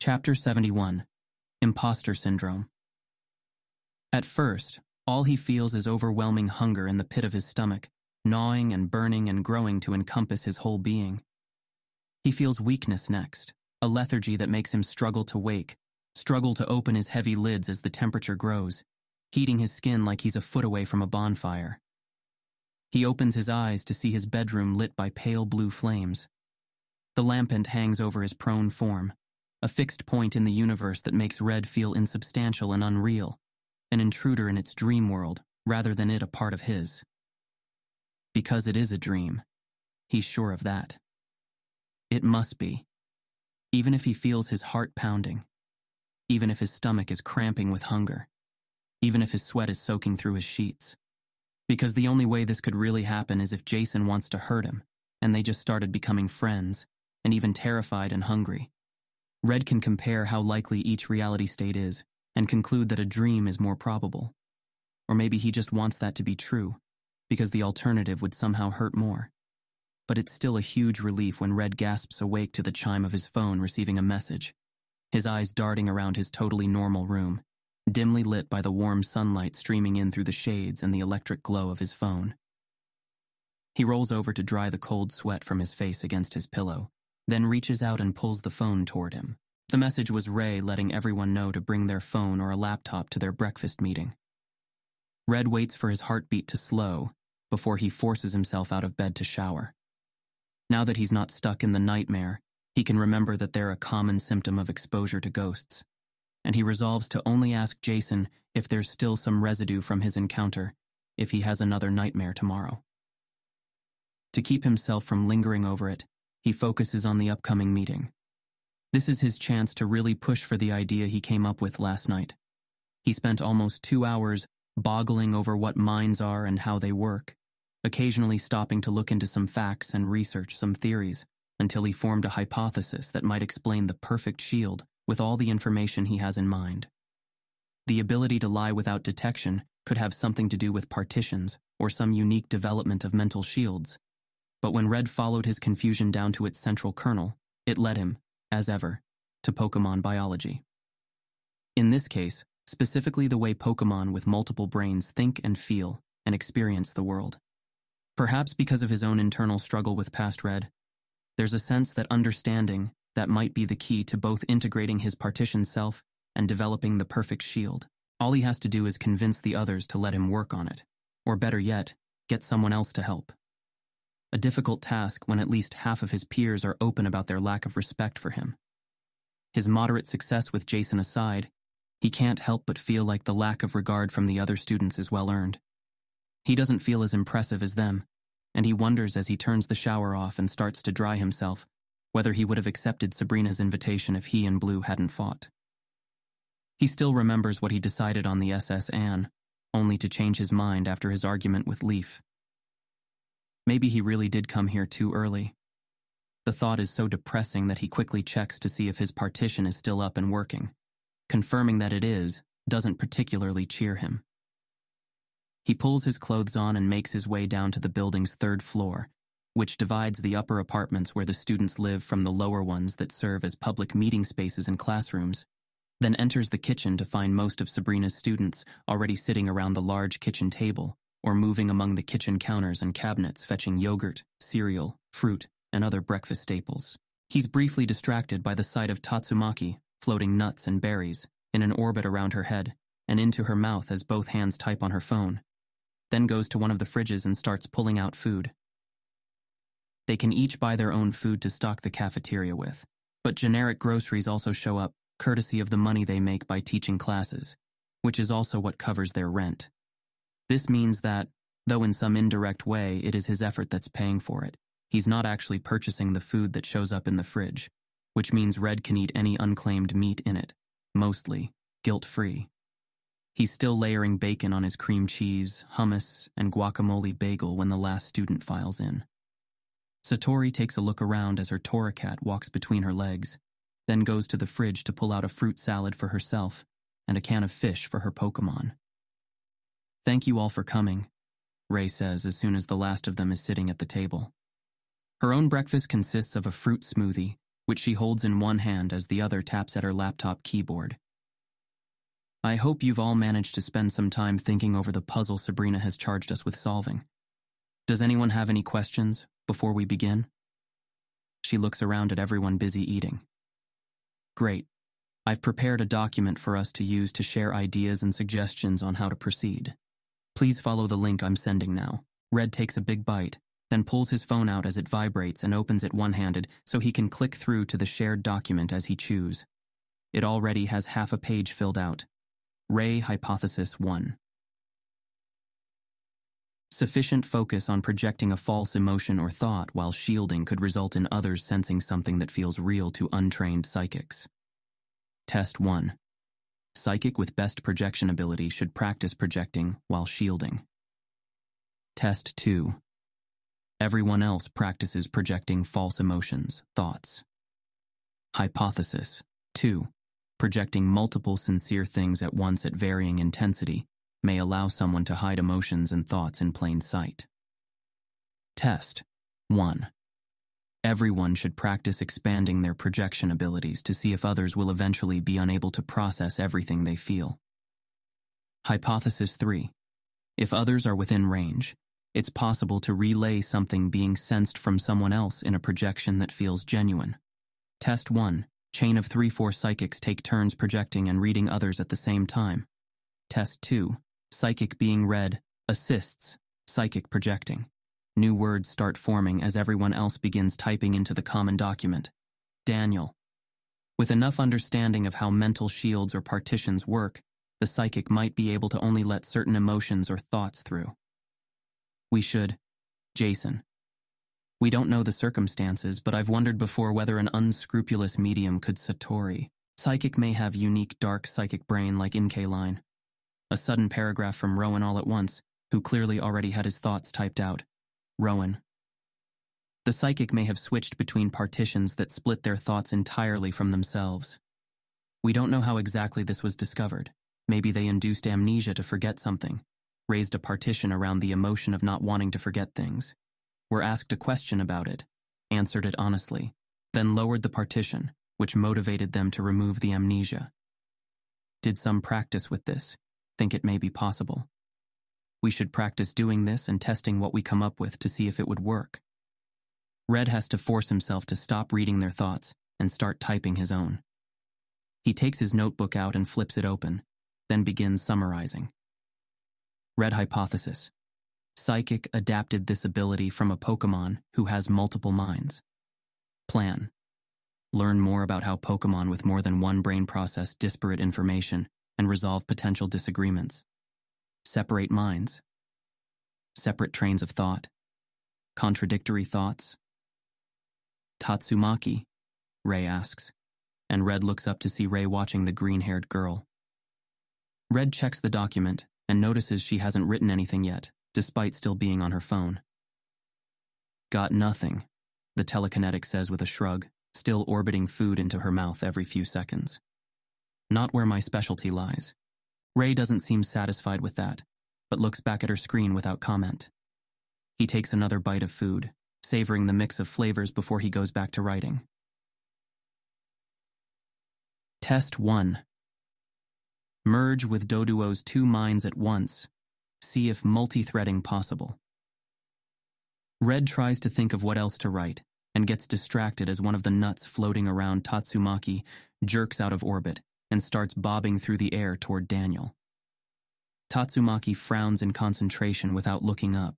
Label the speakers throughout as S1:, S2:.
S1: Chapter 71. Imposter Syndrome. At first, all he feels is overwhelming hunger in the pit of his stomach, gnawing and burning and growing to encompass his whole being. He feels weakness next, a lethargy that makes him struggle to wake, struggle to open his heavy lids as the temperature grows, heating his skin like he's a foot away from a bonfire. He opens his eyes to see his bedroom lit by pale blue flames. The lampent hangs over his prone form, a fixed point in the universe that makes Red feel insubstantial and unreal, an intruder in its dream world rather than it a part of his. Because it is a dream, he's sure of that. It must be, even if he feels his heart pounding, even if his stomach is cramping with hunger, even if his sweat is soaking through his sheets. Because the only way this could really happen is if Jason wants to hurt him, and they just started becoming friends, and even terrified and hungry. Red can compare how likely each reality state is, and conclude that a dream is more probable. Or maybe he just wants that to be true, because the alternative would somehow hurt more. But it's still a huge relief when Red gasps awake to the chime of his phone receiving a message, his eyes darting around his totally normal room, dimly lit by the warm sunlight streaming in through the shades and the electric glow of his phone. He rolls over to dry the cold sweat from his face against his pillow, then reaches out and pulls the phone toward him. The message was Ray letting everyone know to bring their phone or a laptop to their breakfast meeting. Red waits for his heartbeat to slow before he forces himself out of bed to shower. Now that he's not stuck in the nightmare, he can remember that they're a common symptom of exposure to ghosts, and he resolves to only ask Jason if there's still some residue from his encounter if he has another nightmare tomorrow. To keep himself from lingering over it, he focuses on the upcoming meeting. This is his chance to really push for the idea he came up with last night. He spent almost 2 hours boggling over what minds are and how they work, occasionally stopping to look into some facts and research some theories, until he formed a hypothesis that might explain the perfect shield with all the information he has in mind. The ability to lie without detection could have something to do with partitions or some unique development of mental shields. But when Red followed his confusion down to its central kernel, it led him, as ever, to Pokemon biology. In this case, specifically the way Pokemon with multiple brains think and feel and experience the world. Perhaps because of his own internal struggle with past Red, there's a sense that understanding that might be the key to both integrating his partition self and developing the perfect shield. All he has to do is convince the others to let him work on it, or better yet, get someone else to help. A difficult task when at least half of his peers are open about their lack of respect for him. His moderate success with Jason aside, he can't help but feel like the lack of regard from the other students is well earned. He doesn't feel as impressive as them, and he wonders as he turns the shower off and starts to dry himself whether he would have accepted Sabrina's invitation if he and Blue hadn't fought. He still remembers what he decided on the SS Anne, only to change his mind after his argument with Leaf. Maybe he really did come here too early. The thought is so depressing that he quickly checks to see if his partition is still up and working. Confirming that it is doesn't particularly cheer him. He pulls his clothes on and makes his way down to the building's 3rd floor, which divides the upper apartments where the students live from the lower ones that serve as public meeting spaces and classrooms, then enters the kitchen to find most of Sabrina's students already sitting around the large kitchen table or moving among the kitchen counters and cabinets fetching yogurt, cereal, fruit, and other breakfast staples. He's briefly distracted by the sight of Tatsumaki floating nuts and berries in an orbit around her head and into her mouth as both hands type on her phone, then goes to one of the fridges and starts pulling out food. They can each buy their own food to stock the cafeteria with, but generic groceries also show up, courtesy of the money they make by teaching classes, which is also what covers their rent. This means that, though in some indirect way it is his effort that's paying for it, he's not actually purchasing the food that shows up in the fridge, which means Red can eat any unclaimed meat in it, mostly guilt-free. He's still layering bacon on his cream cheese, hummus, and guacamole bagel when the last student files in. Satori takes a look around as her Toracat walks between her legs, then goes to the fridge to pull out a fruit salad for herself and a can of fish for her Pokemon. "Thank you all for coming," Ray says as soon as the last of them is sitting at the table. Her own breakfast consists of a fruit smoothie which she holds in one hand as the other taps at her laptop keyboard. I hope you've all managed to spend some time thinking over the puzzle Sabrina has charged us with solving. Does anyone have any questions before we begin? She looks around at everyone busy eating. Great. I've prepared a document for us to use to share ideas and suggestions on how to proceed. Please follow the link I'm sending now. Red takes a big bite, then pulls his phone out as it vibrates and opens it one-handed so he can click through to the shared document as he chooses. It already has half a page filled out. Ray Hypothesis 1. Sufficient focus on projecting a false emotion or thought while shielding could result in others sensing something that feels real to untrained psychics. Test 1. Psychic with best projection ability should practice projecting while shielding. Test 2. Everyone else practices projecting false emotions, thoughts. Hypothesis 2. Projecting multiple sincere things at once at varying intensity may allow someone to hide emotions and thoughts in plain sight. Test 1. Everyone should practice expanding their projection abilities to see if others will eventually be unable to process everything they feel. Hypothesis 3. If others are within range, it's possible to relay something being sensed from someone else in a projection that feels genuine. Test 1. Chain of 3-4 psychics take turns projecting and reading others at the same time. Test 2. Psychic being read assists psychic projecting. New words start forming as everyone else begins typing into the common document. Daniel. With enough understanding of how mental shields or partitions work, the psychic might be able to only let certain emotions or thoughts through. We should. Jason. We don't know the circumstances, but I've wondered before whether an unscrupulous medium could Satori. Psychic may have unique dark psychic brain like Inke line. A sudden paragraph from Rowan all at once, who clearly already had his thoughts typed out. Rowan. The psychic may have switched between partitions that split their thoughts entirely from themselves. We don't know how exactly this was discovered. Maybe they induced amnesia to forget something, raised a partition around the emotion of not wanting to forget things. Were asked a question about it, answered it honestly, then lowered the partition, which motivated them to remove the amnesia. Did some practice with this? Think it may be possible. We should practice doing this and testing what we come up with to see if it would work. Red has to force himself to stop reading their thoughts and start typing his own. He takes his notebook out and flips it open, then begins summarizing. Red hypothesis. Psychic adapted this ability from a Pokemon who has multiple minds. Plan. Learn more about how Pokemon with more than one brain process disparate information and resolve potential disagreements. Separate minds. Separate trains of thought. Contradictory thoughts. Tatsumaki, Ray asks, and Red looks up to see Ray watching the green-haired girl. Red checks the document and notices she hasn't written anything yet, despite still being on her phone. Got nothing, the telekinetic says with a shrug, still orbiting food into her mouth every few seconds. Not where my specialty lies. Ray doesn't seem satisfied with that, but looks back at her screen without comment. He takes another bite of food, savoring the mix of flavors before he goes back to writing. Test 1. Merge with Doduo's 2 minds at once. See if multi-threading possible. Red tries to think of what else to write, and gets distracted as one of the nuts floating around Tatsumaki jerks out of orbit and starts bobbing through the air toward Daniel. Tatsumaki frowns in concentration without looking up,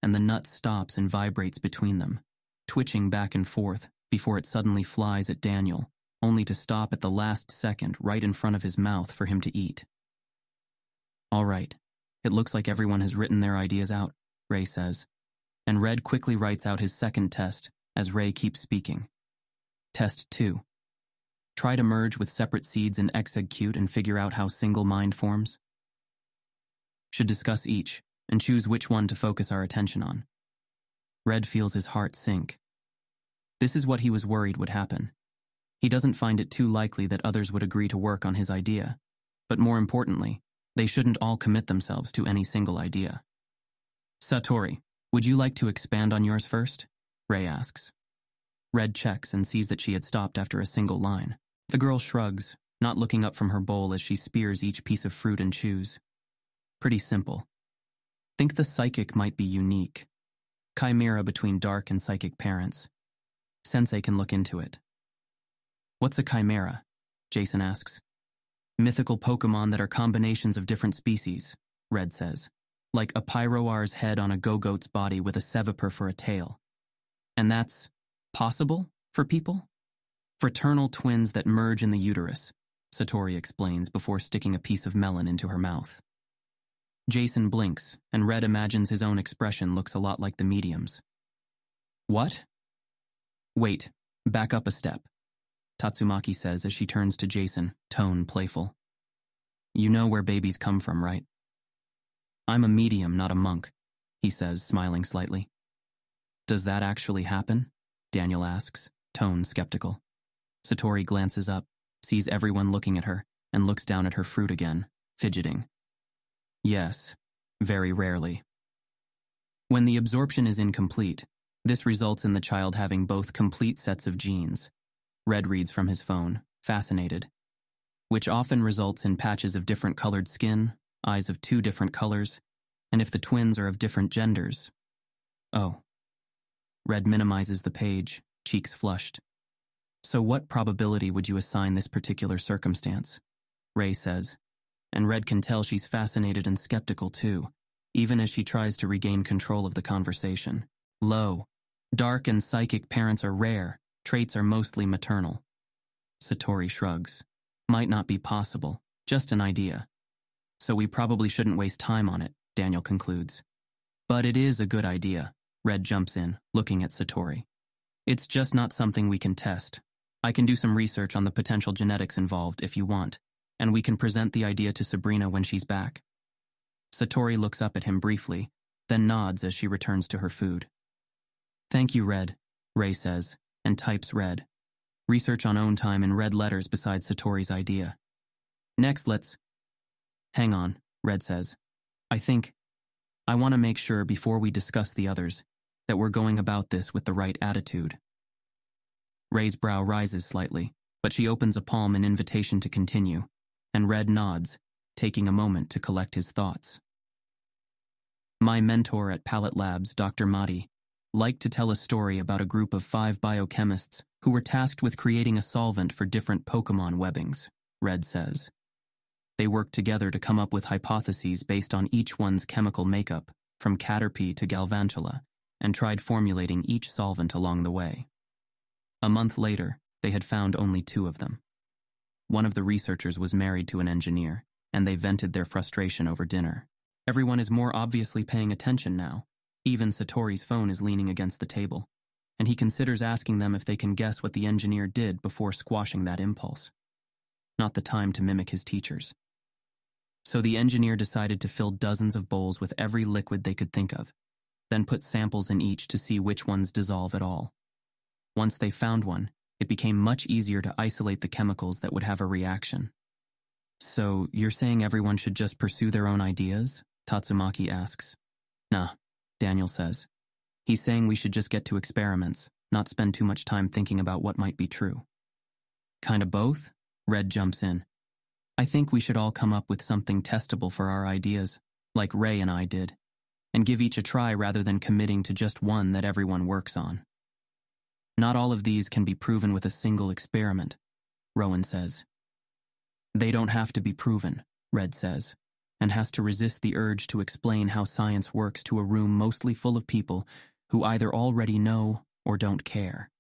S1: and the nut stops and vibrates between them, twitching back and forth before it suddenly flies at Daniel, only to stop at the last second right in front of his mouth for him to eat. All right, it looks like everyone has written their ideas out, Ray says, and Red quickly writes out his second test as Ray keeps speaking. Test 2. Try to merge with separate seeds and execute and figure out how single mind forms. Should discuss each and choose which one to focus our attention on. Red feels his heart sink. This is what he was worried would happen. He doesn't find it too likely that others would agree to work on his idea, but more importantly, they shouldn't all commit themselves to any single idea. Satori, would you like to expand on yours first? Ray asks. Red checks and sees that she had stopped after a single line. The girl shrugs, not looking up from her bowl as she spears each piece of fruit and chews. Pretty simple. Think the psychic might be unique. Chimera between dark and psychic parents. Sensei can look into it. What's a chimera? Jason asks. Mythical Pokemon that are combinations of different species, Red says. Like a Pyroar's head on a Go-Goat's body with a Seviper for a tail. And that's possible for people? Fraternal twins that merge in the uterus, Satori explains before sticking a piece of melon into her mouth. Jason blinks, and Red imagines his own expression looks a lot like the medium's. What? Wait, back up a step, Tatsumaki says as she turns to Jason, tone playful. You know where babies come from, right? I'm a medium, not a monk, he says, smiling slightly. Does that actually happen? Daniel asks, tone skeptical. Satori glances up, sees everyone looking at her, and looks down at her fruit again, fidgeting. Yes, very rarely. When the absorption is incomplete, this results in the child having both complete sets of genes. Red reads from his phone, fascinated. Which often results in patches of different colored skin, eyes of 2 different colors, and if the twins are of different genders. Oh. Red minimizes the page, cheeks flushed. So what probability would you assign this particular circumstance? Ray says, and Red can tell she's fascinated and skeptical too, even as she tries to regain control of the conversation. Low. Dark and psychic parents are rare, traits are mostly maternal. Satori shrugs. Might not be possible, just an idea. So we probably shouldn't waste time on it, Daniel concludes. But it is a good idea, Red jumps in, looking at Satori. It's just not something we can test. I can do some research on the potential genetics involved if you want, and we can present the idea to Sabrina when she's back. Satori looks up at him briefly, then nods as she returns to her food. Thank you, Red, Ray says, and types Red. Research on own time in red letters beside Satori's idea. Next, let's... Hang on, Red says. I want to make sure before we discuss the others that we're going about this with the right attitude. Ray's brow rises slightly, but she opens a palm in invitation to continue, and Red nods, taking a moment to collect his thoughts. My mentor at Palette Labs, Dr. Mahdi, liked to tell a story about a group of 5 biochemists who were tasked with creating a solvent for different Pokemon webbings, Red says. They worked together to come up with hypotheses based on each one's chemical makeup, from Caterpie to Galvantula, and tried formulating each solvent along the way. A month later, they had found only 2 of them. One of the researchers was married to an engineer, and they vented their frustration over dinner. Everyone is more obviously paying attention now. Even Satori's phone is leaning against the table, and he considers asking them if they can guess what the engineer did before squashing that impulse. Not the time to mimic his teachers. So the engineer decided to fill dozens of bowls with every liquid they could think of, then put samples in each to see which ones dissolve at all. Once they found one, it became much easier to isolate the chemicals that would have a reaction. So, you're saying everyone should just pursue their own ideas? Tatsumaki asks. Nah, Daniel says. He's saying we should just get to experiments, not spend too much time thinking about what might be true. Kinda both? Red jumps in. I think we should all come up with something testable for our ideas, like Ray and I did, and give each a try rather than committing to just one that everyone works on. Not all of these can be proven with a single experiment, Rowan says. They don't have to be proven, Red says, and has to resist the urge to explain how science works to a room mostly full of people who either already know or don't care.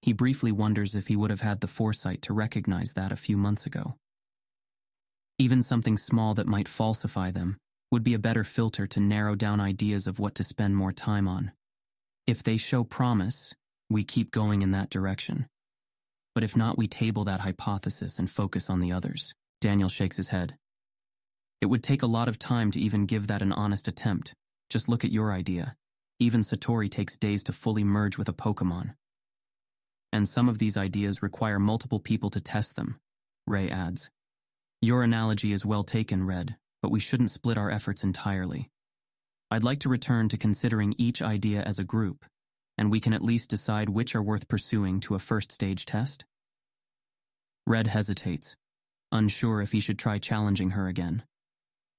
S1: He briefly wonders if he would have had the foresight to recognize that a few months ago. Even something small that might falsify them would be a better filter to narrow down ideas of what to spend more time on. If they show promise, we keep going in that direction. But if not, we table that hypothesis and focus on the others. Daniel shakes his head. It would take a lot of time to even give that an honest attempt. Just look at your idea. Even Satori takes days to fully merge with a Pokemon. And some of these ideas require multiple people to test them, Ray adds. Your analogy is well taken, Red, but we shouldn't split our efforts entirely. I'd like to return to considering each idea as a group, and we can at least decide which are worth pursuing to a first stage test? Red hesitates, unsure if he should try challenging her again.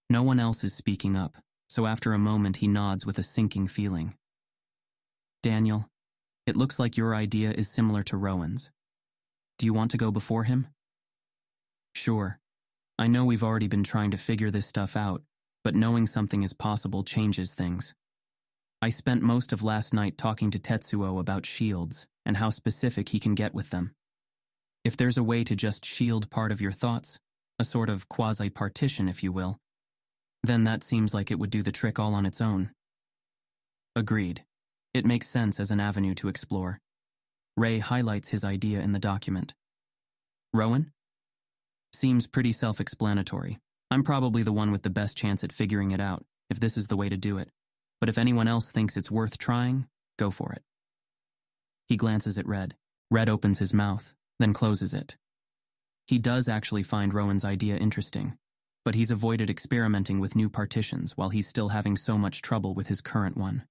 S1: No one else is speaking up, so after a moment he nods with a sinking feeling. Daniel, it looks like your idea is similar to Rowan's. Do you want to go before him? Sure. I know we've already been trying to figure this stuff out, but knowing something is possible changes things. I spent most of last night talking to Tetsuo about shields and how specific he can get with them. If there's a way to just shield part of your thoughts, a sort of quasi-partition if you will, then that seems like it would do the trick all on its own. Agreed. It makes sense as an avenue to explore. Ray highlights his idea in the document. Rowan? Seems pretty self-explanatory. I'm probably the one with the best chance at figuring it out, if this is the way to do it. But if anyone else thinks it's worth trying, go for it. He glances at Red. Red opens his mouth, then closes it. He does actually find Rowan's idea interesting, but he's avoided experimenting with new partitions while he's still having so much trouble with his current one.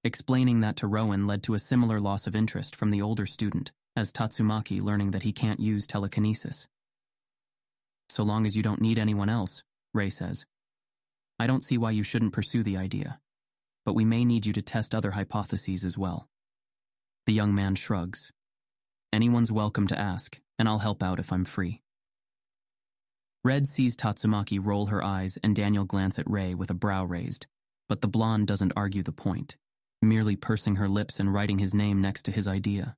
S1: Explaining that to Rowan led to a similar loss of interest from the older student, as Tatsumaki learning that he can't use telekinesis. So long as you don't need anyone else, Ray says. I don't see why you shouldn't pursue the idea, but we may need you to test other hypotheses as well. The young man shrugs. Anyone's welcome to ask, and I'll help out if I'm free. Red sees Tatsumaki roll her eyes and Daniel glance at Ray with a brow raised, but the blonde doesn't argue the point, merely pursing her lips and writing his name next to his idea.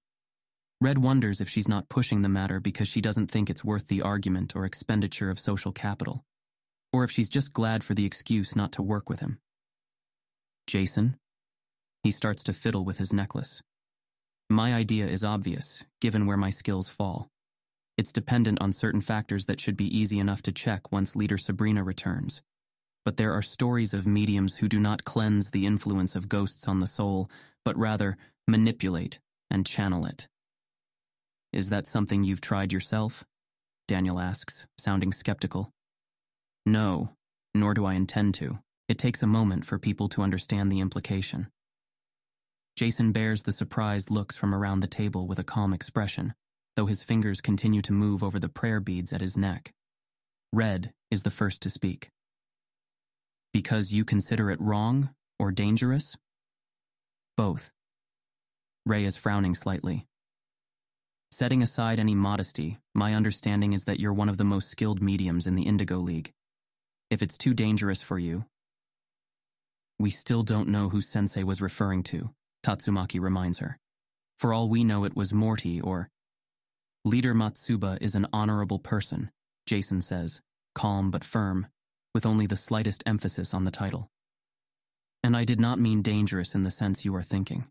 S1: Red wonders if she's not pushing the matter because she doesn't think it's worth the argument or expenditure of social capital, or if she's just glad for the excuse not to work with him. Jason? He starts to fiddle with his necklace. My idea is obvious, given where my skills fall. It's dependent on certain factors that should be easy enough to check once Leader Sabrina returns. But there are stories of mediums who do not cleanse the influence of ghosts on the soul, but rather manipulate and channel it. Is that something you've tried yourself? Daniel asks, sounding skeptical. No, nor do I intend to. It takes a moment for people to understand the implication. Jason bears the surprised looks from around the table with a calm expression, though his fingers continue to move over the prayer beads at his neck. Red is the first to speak. Because you consider it wrong or dangerous? Both. Ray is frowning slightly. Setting aside any modesty, my understanding is that you're one of the most skilled mediums in the Indigo League. If it's too dangerous for you... We still don't know who Sensei was referring to, Tatsumaki reminds her. For all we know, it was Morty or... Leader Matsuba is an honorable person, Jason says, calm but firm, with only the slightest emphasis on the title. And I did not mean dangerous in the sense you are thinking.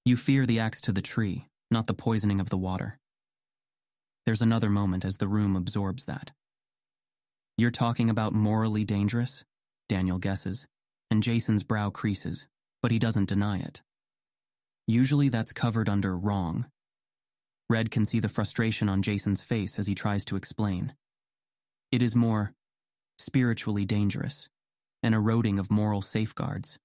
S1: You fear the axe to the tree, not the poisoning of the water. There's another moment as the room absorbs that. You're talking about morally dangerous? Daniel guesses, and Jason's brow creases, but he doesn't deny it. Usually that's covered under wrong. Red can see the frustration on Jason's face as he tries to explain. It is more spiritually dangerous, an eroding of moral safeguards.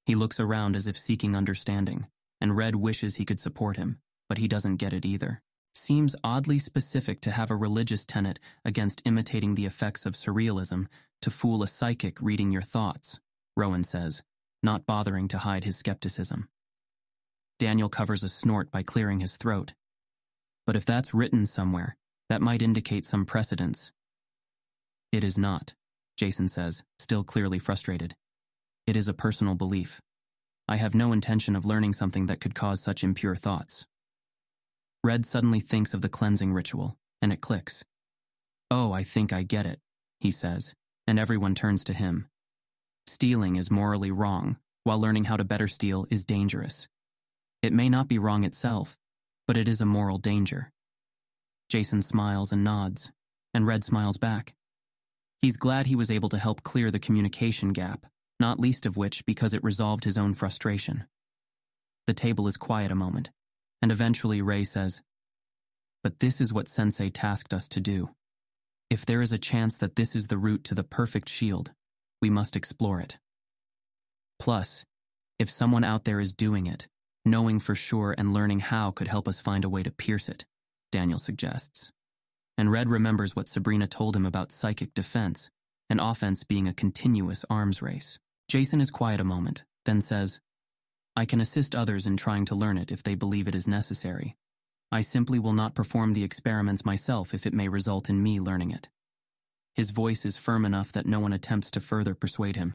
S1: He looks around as if seeking understanding, and Red wishes he could support him, but he doesn't get it either. Seems oddly specific to have a religious tenet against imitating the effects of surrealism to fool a psychic reading your thoughts, Rowan says, not bothering to hide his skepticism. Daniel covers a snort by clearing his throat. But if that's written somewhere, that might indicate some precedence. It is not, Jason says, still clearly frustrated. It is a personal belief. I have no intention of learning something that could cause such impure thoughts. Red suddenly thinks of the cleansing ritual, and it clicks. Oh, I think I get it, he says, and everyone turns to him. Stealing is morally wrong, while learning how to better steal is dangerous. It may not be wrong itself, but it is a moral danger. Jason smiles and nods, and Red smiles back. He's glad he was able to help clear the communication gap, not least of which because it resolved his own frustration. The table is quiet a moment, and eventually Ray says, "But this is what Sensei tasked us to do. If there is a chance that this is the route to the perfect shield, we must explore it. Plus, if someone out there is doing it, Knowing for sure and learning how could help us find a way to pierce it, Daniel suggests. And Red remembers what Sabrina told him about psychic defense and offense being a continuous arms race. Jason is quiet a moment, then says, I can assist others in trying to learn it if they believe it is necessary. I simply will not perform the experiments myself if it may result in me learning it. His voice is firm enough that no one attempts to further persuade him,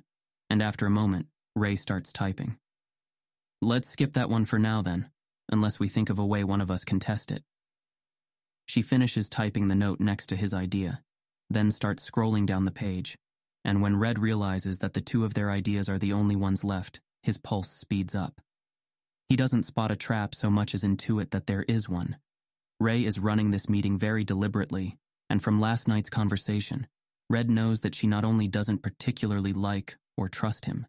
S1: and after a moment, Ray starts typing. Let's skip that one for now then, unless we think of a way one of us can test it. She finishes typing the note next to his idea, then starts scrolling down the page, and when Red realizes that the two of their ideas are the only ones left, his pulse speeds up. He doesn't spot a trap so much as intuit that there is one. Ray is running this meeting very deliberately, and from last night's conversation, Red knows that she not only doesn't particularly like or trust him,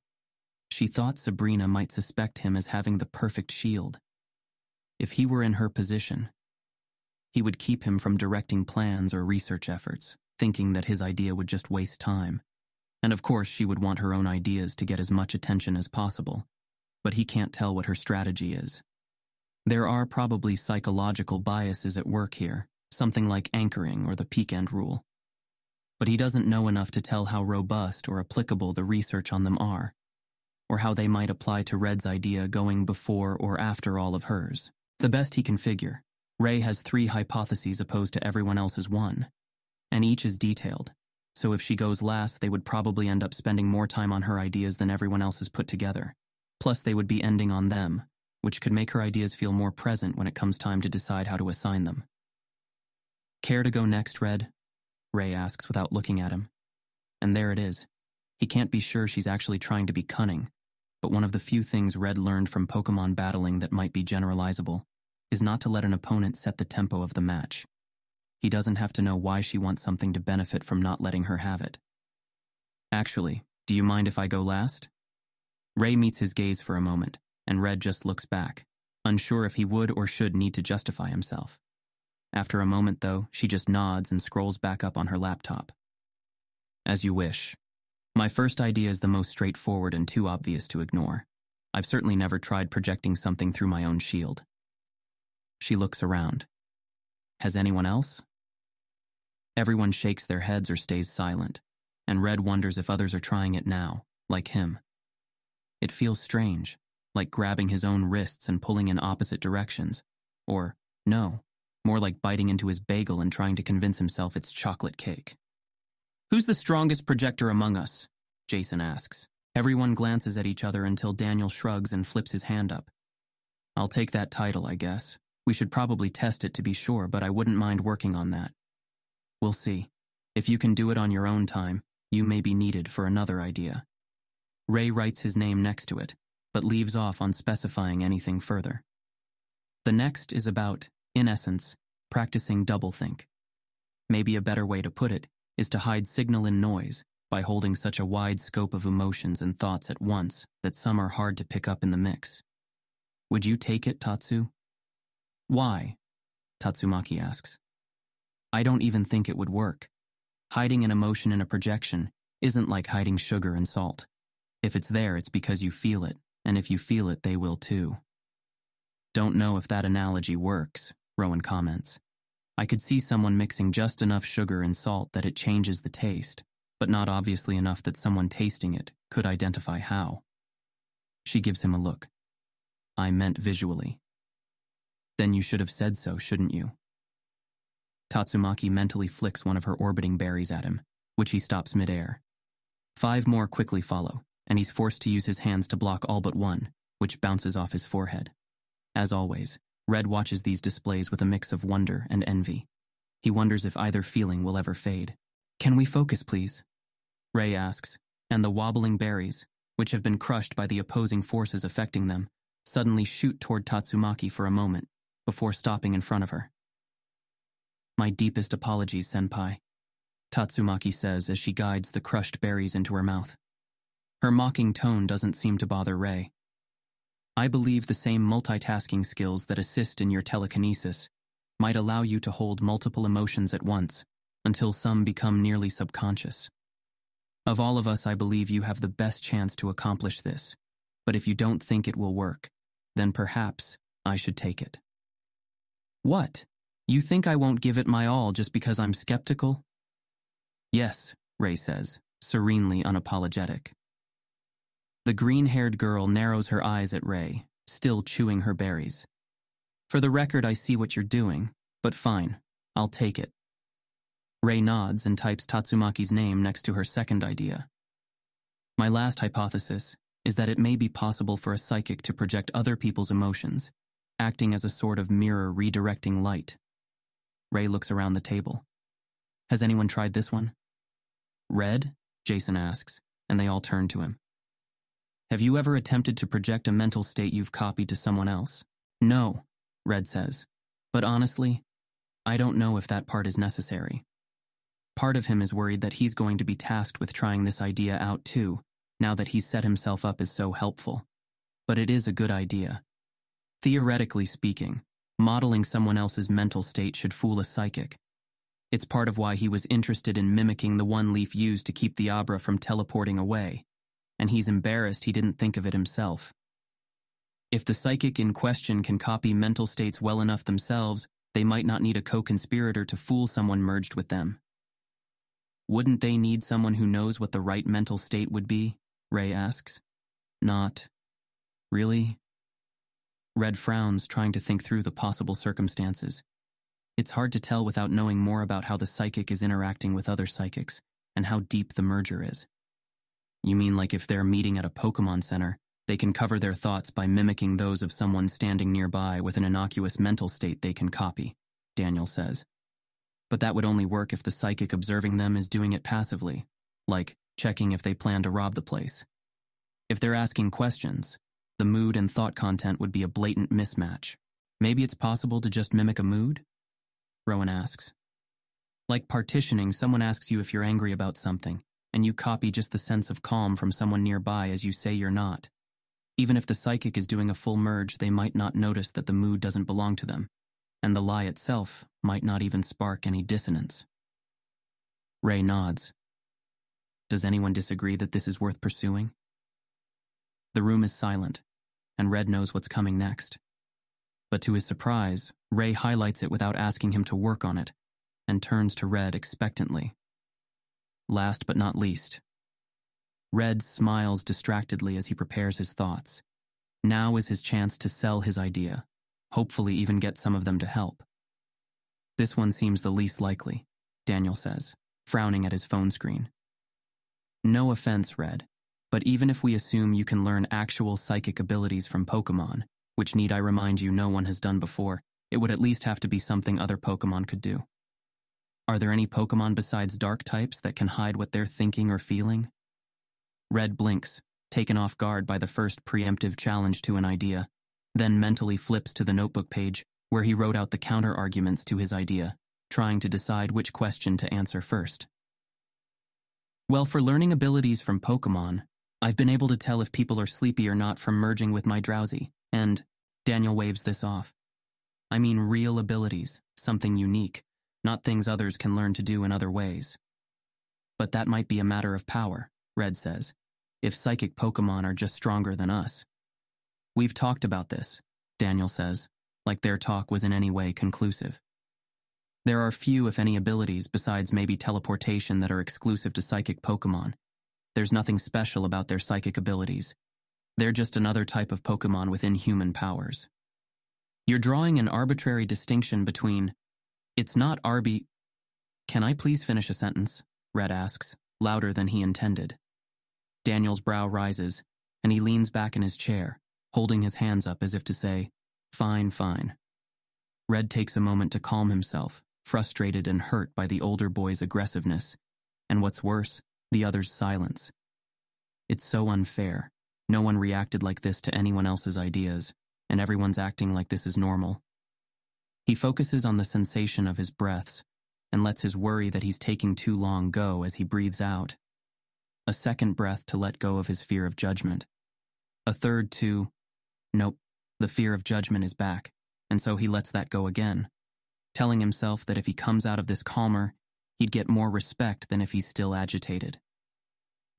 S1: she thought Sabrina might suspect him as having the perfect shield. If he were in her position, he would keep him from directing plans or research efforts, thinking that his idea would just waste time. And of course she would want her own ideas to get as much attention as possible, but he can't tell what her strategy is. There are probably psychological biases at work here, something like anchoring or the peak end rule. But he doesn't know enough to tell how robust or applicable the research on them are, or how they might apply to Red's idea going before or after all of hers. The best he can figure, Ray has 3 hypotheses opposed to everyone else's 1, and each is detailed, so if she goes last they would probably end up spending more time on her ideas than everyone else has put together. Plus they would be ending on them, which could make her ideas feel more present when it comes time to decide how to assign them. Care to go next, Red? Ray asks without looking at him. And there it is. He can't be sure she's actually trying to be cunning, but one of the few things Red learned from Pokemon battling that might be generalizable is not to let an opponent set the tempo of the match. He doesn't have to know why she wants something to benefit from not letting her have it. Actually, do you mind if I go last? Ray meets his gaze for a moment, and Red just looks back, unsure if he would or should need to justify himself. After a moment, though, she just nods and scrolls back up on her laptop. As you wish. My first idea is the most straightforward and too obvious to ignore. I've certainly never tried projecting something through my own shield. She looks around. Has anyone else? Everyone shakes their heads or stays silent, and Red wonders if others are trying it now, like him. It feels strange, like grabbing his own wrists and pulling in opposite directions. Or, no, more like biting into his bagel and trying to convince himself it's chocolate cake. Who's the strongest projector among us? Jason asks. Everyone glances at each other until Daniel shrugs and flips his hand up. I'll take that title, I guess. We should probably test it to be sure, but I wouldn't mind working on that. We'll see. If you can do it on your own time, you may be needed for another idea. Ray writes his name next to it, but leaves off on specifying anything further. The next is about, in essence, practicing doublethink. Maybe a better way to put it is to hide signal in noise by holding such a wide scope of emotions and thoughts at once that some are hard to pick up in the mix. Would you take it, Tatsu? Why? Tatsumaki asks. I don't even think it would work. Hiding an emotion in a projection isn't like hiding sugar and salt. If it's there, it's because you feel it, and if you feel it, they will too. Don't know if that analogy works, Rowan comments. I could see someone mixing just enough sugar and salt that it changes the taste, but not obviously enough that someone tasting it could identify how. She gives him a look. I meant visually. Then you should have said so, shouldn't you? Tatsumaki mentally flicks one of her orbiting berries at him, which he stops midair. 5 more quickly follow, and he's forced to use his hands to block all but one, which bounces off his forehead. As always, Red watches these displays with a mix of wonder and envy. He wonders if either feeling will ever fade. Can we focus, please? Ray asks, and the wobbling berries, which have been crushed by the opposing forces affecting them, suddenly shoot toward Tatsumaki for a moment, before stopping in front of her. My deepest apologies, senpai, Tatsumaki says as she guides the crushed berries into her mouth. Her mocking tone doesn't seem to bother Ray. I believe the same multitasking skills that assist in your telekinesis might allow you to hold multiple emotions at once until some become nearly subconscious. Of all of us, I believe you have the best chance to accomplish this, but if you don't think it will work, then perhaps I should take it. What? You think I won't give it my all just because I'm skeptical? Yes, Ray says, serenely unapologetic. The green-haired girl narrows her eyes at Ray, still chewing her berries. For the record, I see what you're doing, but fine, I'll take it. Ray nods and types Tatsumaki's name next to her second idea. My last hypothesis is that it may be possible for a psychic to project other people's emotions, acting as a sort of mirror redirecting light. Ray looks around the table. Has anyone tried this one? Red? Jason asks, and they all turn to him. Have you ever attempted to project a mental state you've copied to someone else? No, Red says. But honestly, I don't know if that part is necessary. Part of him is worried that he's going to be tasked with trying this idea out too, now that he's set himself up as so helpful. But it is a good idea. Theoretically speaking, modeling someone else's mental state should fool a psychic. It's part of why he was interested in mimicking the one leaf used to keep the Abra from teleporting away, and he's embarrassed he didn't think of it himself. If the psychic in question can copy mental states well enough themselves, they might not need a co-conspirator to fool someone merged with them. Wouldn't they need someone who knows what the right mental state would be? Ray asks. Not really? Red frowns, trying to think through the possible circumstances. It's hard to tell without knowing more about how the psychic is interacting with other psychics and how deep the merger is. You mean like if they're meeting at a Pokemon Center, they can cover their thoughts by mimicking those of someone standing nearby with an innocuous mental state they can copy, Daniel says. But that would only work if the psychic observing them is doing it passively, like checking if they plan to rob the place. If they're asking questions, the mood and thought content would be a blatant mismatch. Maybe it's possible to just mimic a mood? Rowan asks. Like partitioning, someone asks you if you're angry about something, and you copy just the sense of calm from someone nearby as you say you're not. Even if the psychic is doing a full merge, they might not notice that the mood doesn't belong to them, and the lie itself might not even spark any dissonance. Ray nods. Does anyone disagree that this is worth pursuing? The room is silent, and Red knows what's coming next. But to his surprise, Ray highlights it without asking him to work on it, and turns to Red expectantly. Last but not least, Red smiles distractedly as he prepares his thoughts. Now is his chance to sell his idea, hopefully even get some of them to help. This one seems the least likely, Daniel says, frowning at his phone screen. No offense, Red, but even if we assume you can learn actual psychic abilities from Pokemon, which need I remind you no one has done before, it would at least have to be something other Pokemon could do. Are there any Pokemon besides dark types that can hide what they're thinking or feeling? Red blinks, taken off guard by the first preemptive challenge to an idea, then mentally flips to the notebook page where he wrote out the counter-arguments to his idea, trying to decide which question to answer first. Well, for learning abilities from Pokemon, I've been able to tell if people are sleepy or not from merging with my Drowsy, and Daniel waves this off. I mean real abilities, something unique, not things others can learn to do in other ways. But that might be a matter of power, Red says, if psychic Pokemon are just stronger than us. We've talked about this, Daniel says, like their talk was in any way conclusive. There are few, if any, abilities besides maybe teleportation that are exclusive to psychic Pokemon. There's nothing special about their psychic abilities. They're just another type of Pokemon with inhuman powers. You're drawing an arbitrary distinction between, it's not Arby. Can I please finish a sentence? Red asks, louder than he intended. Daniel's brow rises, and he leans back in his chair, holding his hands up as if to say, fine, fine. Red takes a moment to calm himself, frustrated and hurt by the older boy's aggressiveness, and what's worse, the other's silence. It's so unfair. No one reacted like this to anyone else's ideas, and everyone's acting like this is normal. He focuses on the sensation of his breaths, and lets his worry that he's taking too long go as he breathes out. A second breath to let go of his fear of judgment. A third to, nope, the fear of judgment is back, and so he lets that go again, telling himself that if he comes out of this calmer, he'd get more respect than if he's still agitated.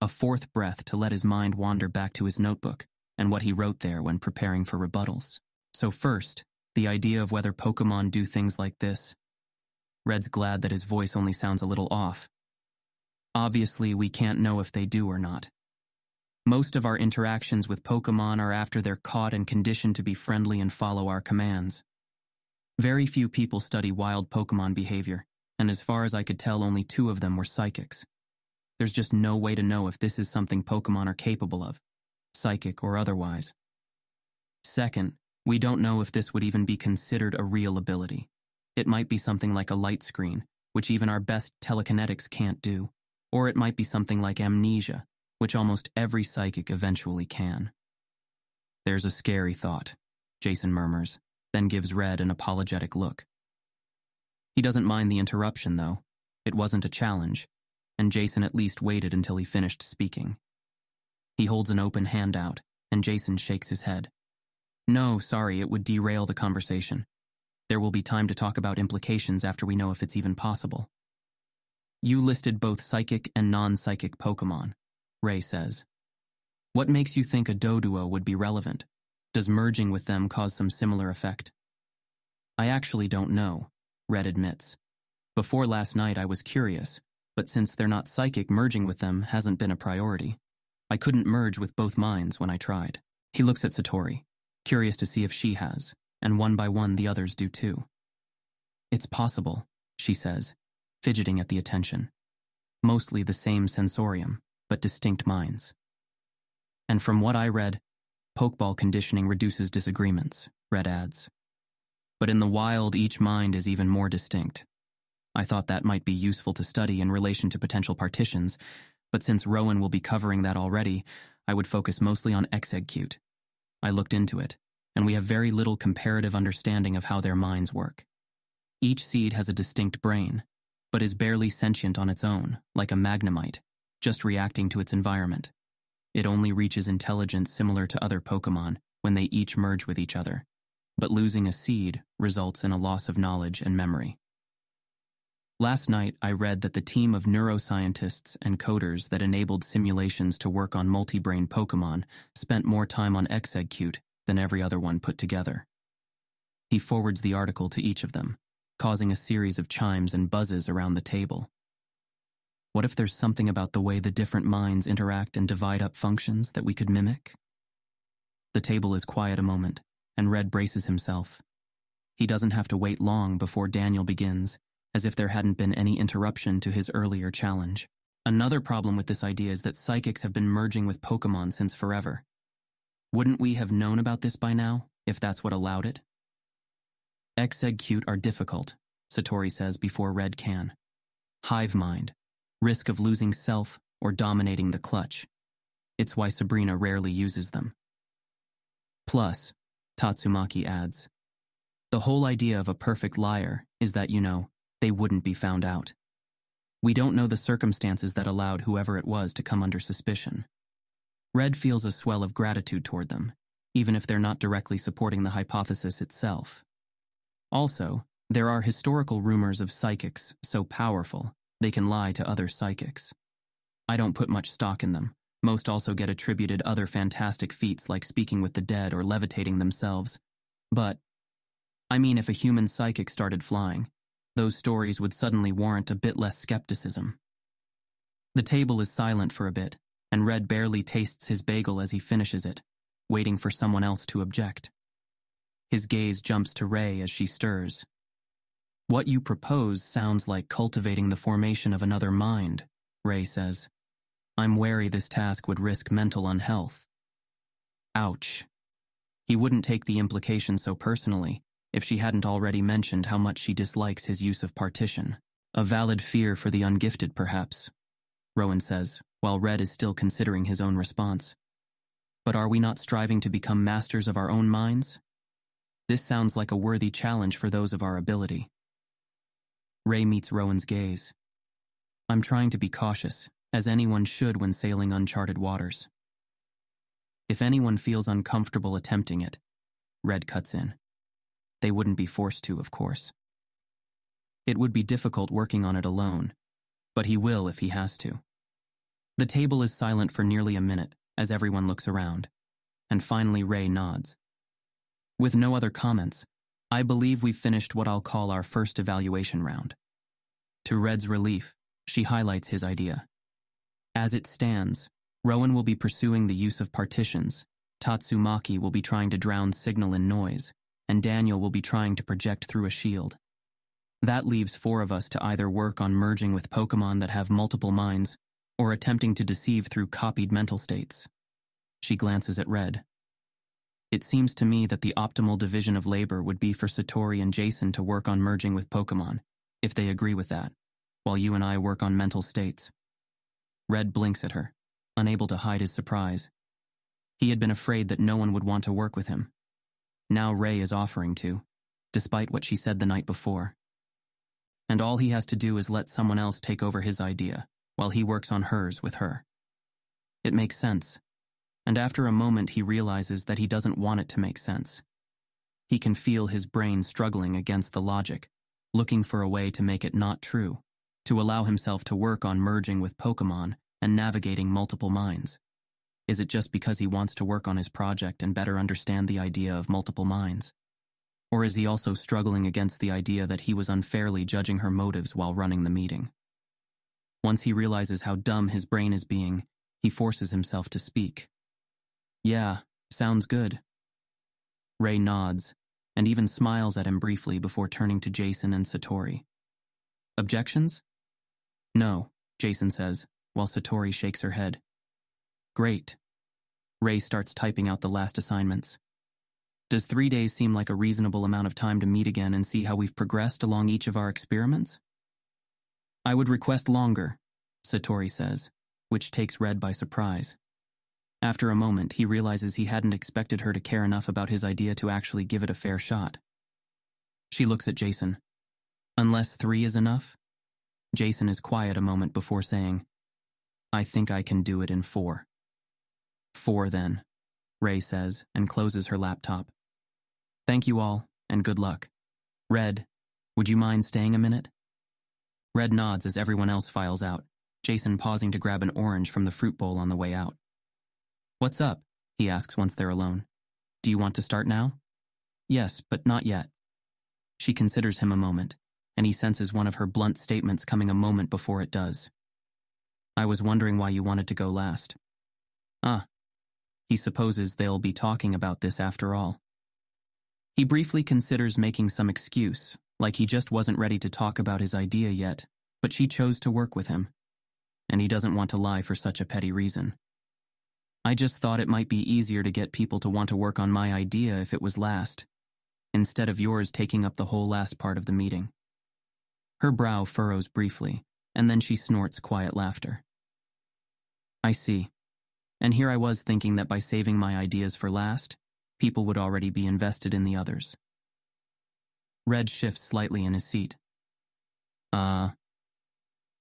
S1: A fourth breath to let his mind wander back to his notebook, and what he wrote there when preparing for rebuttals. So first, the idea of whether Pokemon do things like this. Red's glad that his voice only sounds a little off. Obviously, we can't know if they do or not. Most of our interactions with Pokemon are after they're caught and conditioned to be friendly and follow our commands. Very few people study wild Pokemon behavior, and as far as I could tell, only 2 of them were psychics. There's just no way to know if this is something Pokemon are capable of, psychic or otherwise. Second, we don't know if this would even be considered a real ability. It might be something like a light screen, which even our best telekinetics can't do, or it might be something like amnesia, which almost every psychic eventually can. There's a scary thought, Jason murmurs, then gives Red an apologetic look. He doesn't mind the interruption, though. It wasn't a challenge, and Jason at least waited until he finished speaking. He holds an open hand out, and Jason shakes his head. No, sorry, it would derail the conversation. There will be time to talk about implications after we know if it's even possible. You listed both psychic and non-psychic Pokemon, Ray says. What makes you think a Doduo would be relevant? Does merging with them cause some similar effect? I actually don't know, Red admits. Before last night I was curious, but since they're not psychic, merging with them hasn't been a priority. I couldn't merge with both minds when I tried. He looks at Satori, curious to see if she has, and one by one the others do too. It's possible, she says, fidgeting at the attention. Mostly the same sensorium, but distinct minds. And from what I read, Pokeball conditioning reduces disagreements, Red adds. But in the wild, each mind is even more distinct. I thought that might be useful to study in relation to potential partitions, but since Rowan will be covering that already, I would focus mostly on Exegcute. I looked into it, and we have very little comparative understanding of how their minds work. Each seed has a distinct brain, but is barely sentient on its own, like a Magnemite, just reacting to its environment. It only reaches intelligence similar to other Pokemon when they each merge with each other, but losing a seed results in a loss of knowledge and memory. Last night, I read that the team of neuroscientists and coders that enabled simulations to work on multi-brain Pokemon spent more time on Exegcute than every other one put together. He forwards the article to each of them, causing a series of chimes and buzzes around the table. What if there's something about the way the different minds interact and divide up functions that we could mimic? The table is quiet a moment, and Red braces himself. He doesn't have to wait long before Daniel begins, as if there hadn't been any interruption to his earlier challenge. Another problem with this idea is that psychics have been merging with Pokemon since forever. Wouldn't we have known about this by now, if that's what allowed it? Exegcute are difficult, Satori says before Red can. Hive mind, risk of losing self or dominating the clutch. It's why Sabrina rarely uses them. Plus, Tatsumaki adds, the whole idea of a perfect liar is that, they wouldn't be found out. We don't know the circumstances that allowed whoever it was to come under suspicion. Red feels a swell of gratitude toward them, even if they're not directly supporting the hypothesis itself. Also, there are historical rumors of psychics so powerful they can lie to other psychics. I don't put much stock in them. Most also get attributed other fantastic feats like speaking with the dead or levitating themselves. But, if a human psychic started flying, those stories would suddenly warrant a bit less skepticism. The table is silent for a bit, and Red barely tastes his bagel as he finishes it, waiting for someone else to object. His gaze jumps to Ray as she stirs. What you propose sounds like cultivating the formation of another mind, Ray says. I'm wary this task would risk mental unhealth. Ouch. He wouldn't take the implication so personally if she hadn't already mentioned how much she dislikes his use of partition. A valid fear for the ungifted, perhaps, Rowan says, while Red is still considering his own response. But are we not striving to become masters of our own minds? This sounds like a worthy challenge for those of our ability. Ray meets Rowan's gaze. I'm trying to be cautious, as anyone should when sailing uncharted waters. If anyone feels uncomfortable attempting it, Red cuts in. They wouldn't be forced to, of course. It would be difficult working on it alone, but he will if he has to. The table is silent for nearly a minute as everyone looks around, and finally Ray nods. With no other comments, I believe we've finished what I'll call our first evaluation round. To Red's relief, she highlights his idea. As it stands, Rowan will be pursuing the use of partitions, Tatsumaki will be trying to drown signal in noise, and Daniel will be trying to project through a shield. That leaves 4 of us to either work on merging with Pokemon that have multiple minds, or attempting to deceive through copied mental states. She glances at Red. It seems to me that the optimal division of labor would be for Satori and Jason to work on merging with Pokemon, if they agree with that, while you and I work on mental states. Red blinks at her, unable to hide his surprise. He had been afraid that no one would want to work with him. Now Ray is offering to, despite what she said the night before. And all he has to do is let someone else take over his idea, while he works on hers with her. It makes sense, and after a moment he realizes that he doesn't want it to make sense. He can feel his brain struggling against the logic, looking for a way to make it not true, to allow himself to work on merging with Pokemon and navigating multiple minds. Is it just because he wants to work on his project and better understand the idea of multiple minds? Or is he also struggling against the idea that he was unfairly judging her motives while running the meeting? Once he realizes how dumb his brain is being, he forces himself to speak. Yeah, sounds good. Ray nods, and even smiles at him briefly before turning to Jason and Satori. Objections? No, Jason says, while Satori shakes her head. Great. Ray starts typing out the last assignments. Does 3 days seem like a reasonable amount of time to meet again and see how we've progressed along each of our experiments? I would request longer, Satori says, which takes Red by surprise. After a moment, he realizes he hadn't expected her to care enough about his idea to actually give it a fair shot. She looks at Jason. Unless 3 is enough? Jason is quiet a moment before saying, I think I can do it in 4. 4 then, Ray says, and closes her laptop. Thank you all, and good luck. Red, would you mind staying a minute? Red nods as everyone else files out, Jason pausing to grab an orange from the fruit bowl on the way out. What's up? He asks once they're alone. Do you want to start now? Yes, but not yet. She considers him a moment, and he senses one of her blunt statements coming a moment before it does. I was wondering why you wanted to go last. Ah. He supposes they'll be talking about this after all. He briefly considers making some excuse, like he just wasn't ready to talk about his idea yet, but she chose to work with him. And he doesn't want to lie for such a petty reason. I just thought it might be easier to get people to want to work on my idea if it was last, instead of yours taking up the whole last part of the meeting. Her brow furrows briefly, and then she snorts quiet laughter. I see. And here I was thinking that by saving my ideas for last, people would already be invested in the others. Red shifts slightly in his seat.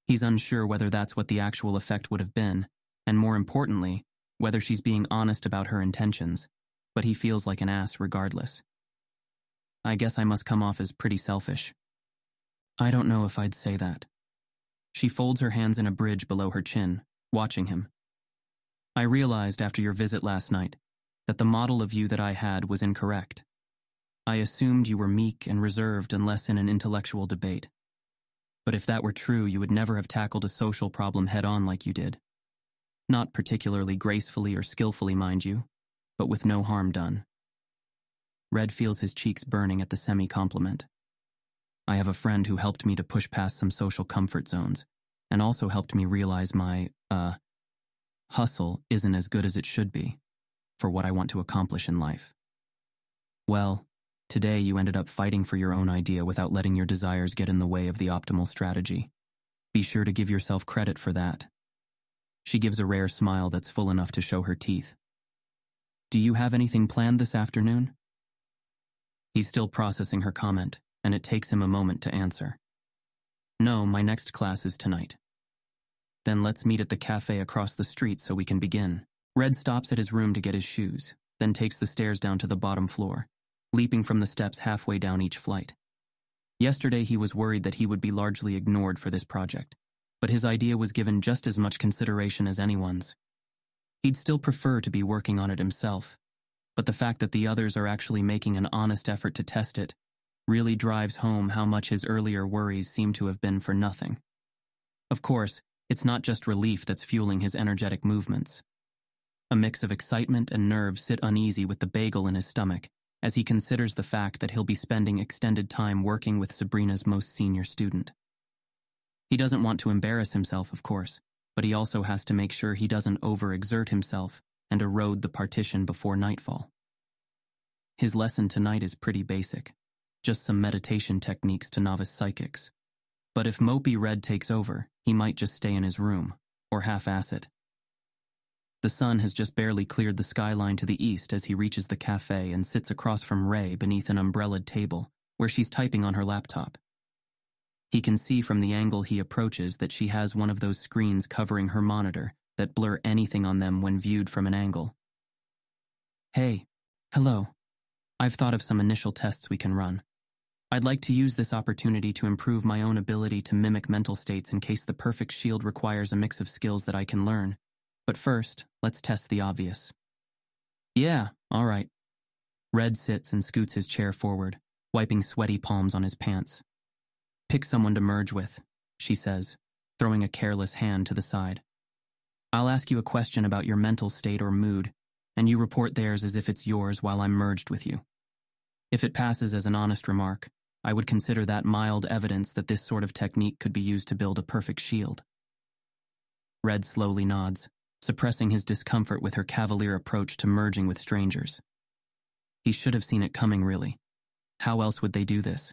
S1: He's unsure whether that's what the actual effect would have been, and more importantly, whether she's being honest about her intentions, but he feels like an ass regardless. I guess I must come off as pretty selfish. I don't know if I'd say that. She folds her hands in a bridge below her chin, watching him. I realized after your visit last night that the model of you that I had was incorrect. I assumed you were meek and reserved unless in an intellectual debate. But if that were true, you would never have tackled a social problem head-on like you did. Not particularly gracefully or skillfully, mind you, but with no harm done. Red feels his cheeks burning at the semi-compliment. I have a friend who helped me to push past some social comfort zones, and also helped me realize my, hustle isn't as good as it should be for what I want to accomplish in life. Well, today you ended up fighting for your own idea without letting your desires get in the way of the optimal strategy. Be sure to give yourself credit for that. She gives a rare smile that's full enough to show her teeth. Do you have anything planned this afternoon? He's still processing her comment, and it takes him a moment to answer. No, my next class is tonight. Then let's meet at the cafe across the street so we can begin. Red stops at his room to get his shoes, then takes the stairs down to the bottom floor, leaping from the steps halfway down each flight. Yesterday he was worried that he would be largely ignored for this project, but his idea was given just as much consideration as anyone's. He'd still prefer to be working on it himself, but the fact that the others are actually making an honest effort to test it really drives home how much his earlier worries seem to have been for nothing. Of course, it's not just relief that's fueling his energetic movements. A mix of excitement and nerves sit uneasy with the bagel in his stomach as he considers the fact that he'll be spending extended time working with Sabrina's most senior student. He doesn't want to embarrass himself, of course, but he also has to make sure he doesn't overexert himself and erode the partition before nightfall. His lesson tonight is pretty basic, just some meditation techniques to novice psychics. But if mopey Red takes over, he might just stay in his room, or half-ass it. The sun has just barely cleared the skyline to the east as he reaches the cafe and sits across from Ray beneath an umbrellaed table, where she's typing on her laptop. He can see from the angle he approaches that she has one of those screens covering her monitor that blur anything on them when viewed from an angle. Hey, hello. I've thought of some initial tests we can run. I'd like to use this opportunity to improve my own ability to mimic mental states in case the perfect shield requires a mix of skills that I can learn. But first, let's test the obvious. Yeah, all right. Red sits and scoots his chair forward, wiping sweaty palms on his pants. Pick someone to merge with, she says, throwing a careless hand to the side. I'll ask you a question about your mental state or mood, and you report theirs as if it's yours while I'm merged with you. If it passes as an honest remark, I would consider that mild evidence that this sort of technique could be used to build a perfect shield. Red slowly nods, suppressing his discomfort with her cavalier approach to merging with strangers. He should have seen it coming, really. How else would they do this?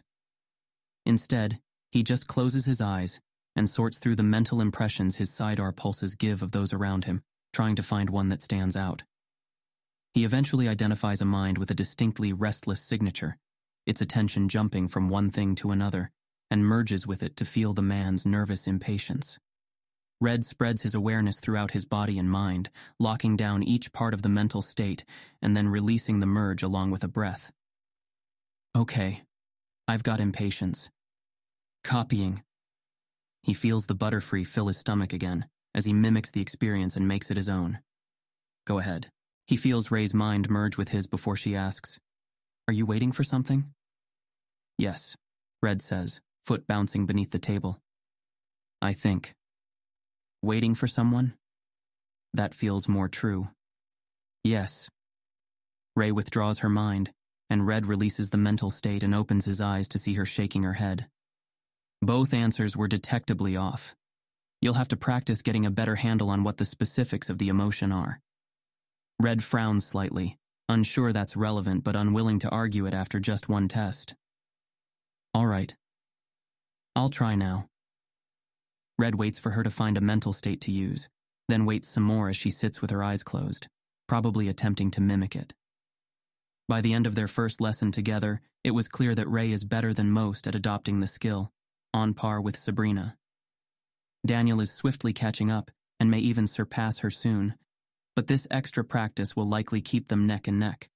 S1: Instead, he just closes his eyes and sorts through the mental impressions his sidearm pulses give of those around him, trying to find one that stands out. He eventually identifies a mind with a distinctly restless signature, its attention jumping from one thing to another, and merges with it to feel the man's nervous impatience. Red spreads his awareness throughout his body and mind, locking down each part of the mental state and then releasing the merge along with a breath. Okay, I've got impatience. Copying. He feels the butterfree fill his stomach again as he mimics the experience and makes it his own. Go ahead. He feels Ray's mind merge with his before she asks, Are you waiting for something? Yes, Red says, foot bouncing beneath the table. I think. Waiting for someone? That feels more true. Yes. Ray withdraws her mind, and Red releases the mental state and opens his eyes to see her shaking her head. Both answers were detectably off. You'll have to practice getting a better handle on what the specifics of the emotion are. Red frowns slightly, unsure that's relevant but unwilling to argue it after just one test. All right. I'll try now. Red waits for her to find a mental state to use, then waits some more as she sits with her eyes closed, probably attempting to mimic it. By the end of their first lesson together, it was clear that Ray is better than most at adopting the skill, on par with Sabrina. Daniel is swiftly catching up and may even surpass her soon, but this extra practice will likely keep them neck and neck.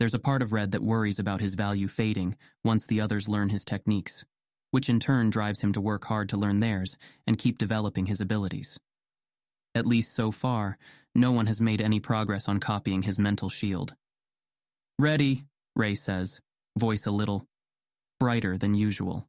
S1: There's a part of Red that worries about his value fading once the others learn his techniques, which in turn drives him to work hard to learn theirs and keep developing his abilities. At least so far, no one has made any progress on copying his mental shield. Ready, Ray says, voice a little brighter than usual.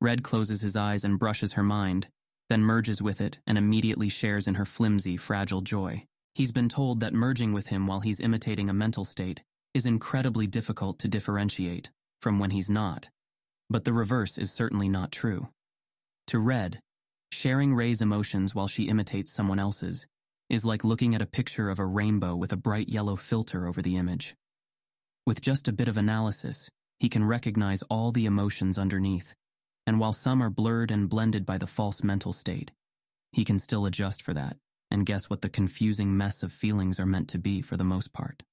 S1: Red closes his eyes and brushes her mind, then merges with it and immediately shares in her flimsy, fragile joy. He's been told that merging with him while he's imitating a mental state is incredibly difficult to differentiate from when he's not, but the reverse is certainly not true. To Red, sharing Ray's emotions while she imitates someone else's is like looking at a picture of a rainbow with a bright yellow filter over the image. With just a bit of analysis, he can recognize all the emotions underneath, and while some are blurred and blended by the false mental state, he can still adjust for that and guess what the confusing mess of feelings are meant to be for the most part.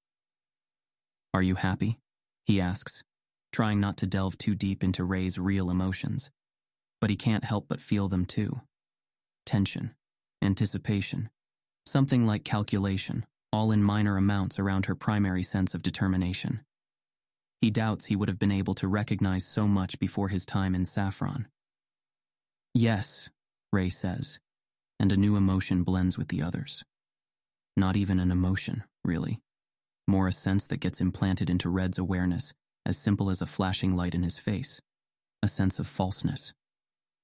S1: Are you happy? He asks, trying not to delve too deep into Ray's real emotions, but he can't help but feel them too. Tension, anticipation, something like calculation, all in minor amounts around her primary sense of determination. He doubts he would have been able to recognize so much before his time in Saffron. Yes, Ray says, and a new emotion blends with the others. Not even an emotion, really. more a sense that gets implanted into Red's awareness, as simple as a flashing light in his face. A sense of falseness,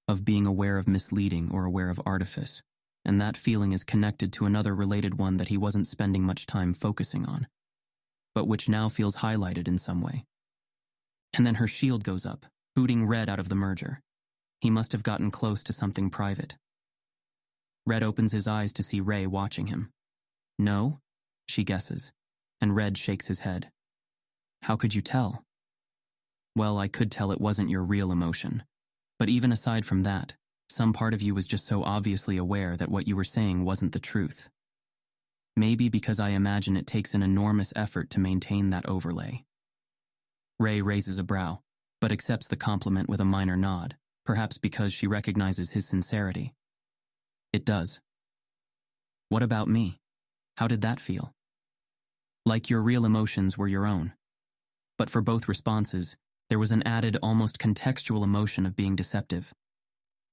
S1: of being aware of misleading or aware of artifice, and that feeling is connected to another related one that he wasn't spending much time focusing on, but which now feels highlighted in some way. And then her shield goes up, booting Red out of the merger. He must have gotten close to something private. Red opens his eyes to see Ray watching him. No, she guesses, and Red shakes his head. How could you tell? Well, I could tell it wasn't your real emotion. But even aside from that, some part of you was just so obviously aware that what you were saying wasn't the truth. Maybe because I imagine it takes an enormous effort to maintain that overlay. Ray raises a brow, but accepts the compliment with a minor nod, perhaps because she recognizes his sincerity. It does. What about me? How did that feel? Like your real emotions were your own. But for both responses, there was an added, almost contextual emotion of being deceptive.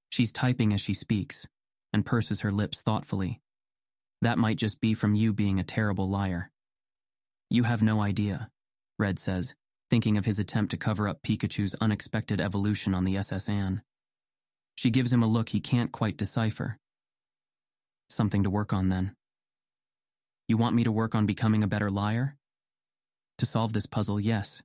S1: She's typing as she speaks, and purses her lips thoughtfully. That might just be from you being a terrible liar. You have no idea, Red says, thinking of his attempt to cover up Pikachu's unexpected evolution on the SS Anne. She gives him a look he can't quite decipher. Something to work on, then. You want me to work on becoming a better liar? To solve this puzzle, yes.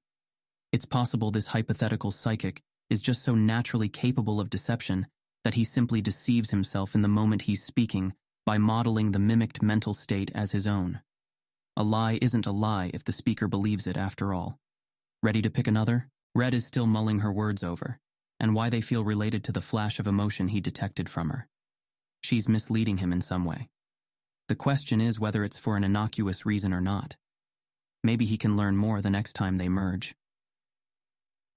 S1: It's possible this hypothetical psychic is just so naturally capable of deception that he simply deceives himself in the moment he's speaking by modeling the mimicked mental state as his own. A lie isn't a lie if the speaker believes it after all. Ready to pick another? Red is still mulling her words over, and why they feel related to the flash of emotion he detected from her. She's misleading him in some way. The question is whether it's for an innocuous reason or not. Maybe he can learn more the next time they merge.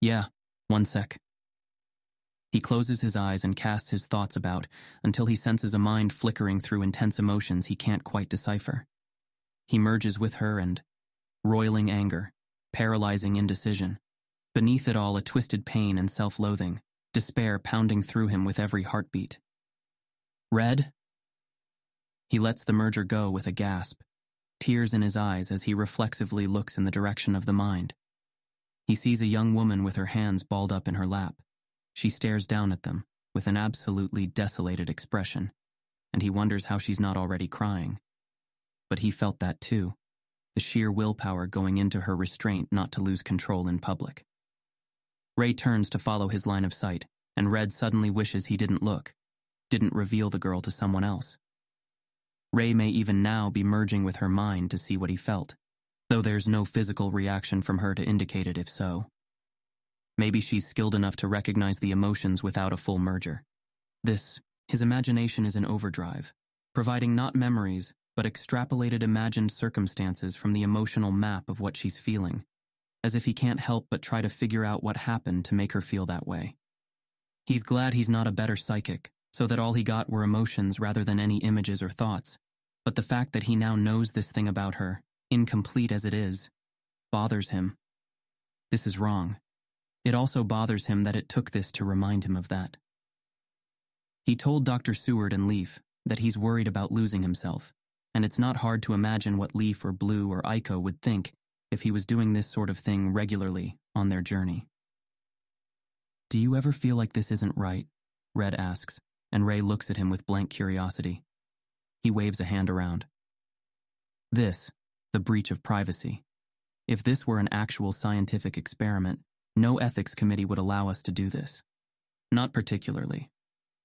S1: Yeah, one sec. He closes his eyes and casts his thoughts about until he senses a mind flickering through intense emotions he can't quite decipher. He merges with her and, roiling anger, paralyzing indecision, beneath it all a twisted pain and self-loathing, despair pounding through him with every heartbeat. Red? He lets the merger go with a gasp, tears in his eyes as he reflexively looks in the direction of the mind. He sees a young woman with her hands balled up in her lap. She stares down at them with an absolutely desolated expression, and he wonders how she's not already crying. But he felt that too, the sheer willpower going into her restraint not to lose control in public. Ray turns to follow his line of sight, and Red suddenly wishes he didn't look, didn't reveal the girl to someone else. Ray may even now be merging with her mind to see what he felt, though there's no physical reaction from her to indicate it if so. Maybe she's skilled enough to recognize the emotions without a full merger. His imagination is in overdrive, providing not memories, but extrapolated imagined circumstances from the emotional map of what she's feeling, as if he can't help but try to figure out what happened to make her feel that way. He's glad he's not a better psychic, so that all he got were emotions rather than any images or thoughts, but the fact that he now knows this thing about her, incomplete as it is, bothers him. This is wrong. It also bothers him that it took this to remind him of that. He told Dr. Seward and Leaf that he's worried about losing himself, and it's not hard to imagine what Leaf or Blue or Aiko would think if he was doing this sort of thing regularly on their journey. Do you ever feel like this isn't right? Red asks, and Ray looks at him with blank curiosity. He waves a hand around. This, the breach of privacy. If this were an actual scientific experiment, no ethics committee would allow us to do this. Not particularly.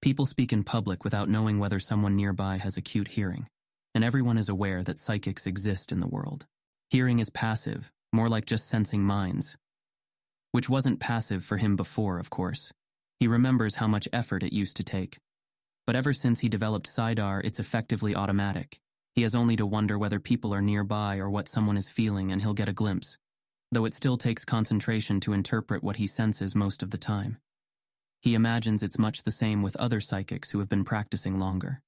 S1: People speak in public without knowing whether someone nearby has acute hearing, and everyone is aware that psychics exist in the world. Hearing is passive, more like just sensing minds. Which wasn't passive for him before, of course. He remembers how much effort it used to take. But ever since he developed Sidar, it's effectively automatic. He has only to wonder whether people are nearby or what someone is feeling, and he'll get a glimpse, though it still takes concentration to interpret what he senses most of the time. He imagines it's much the same with other psychics who have been practicing longer.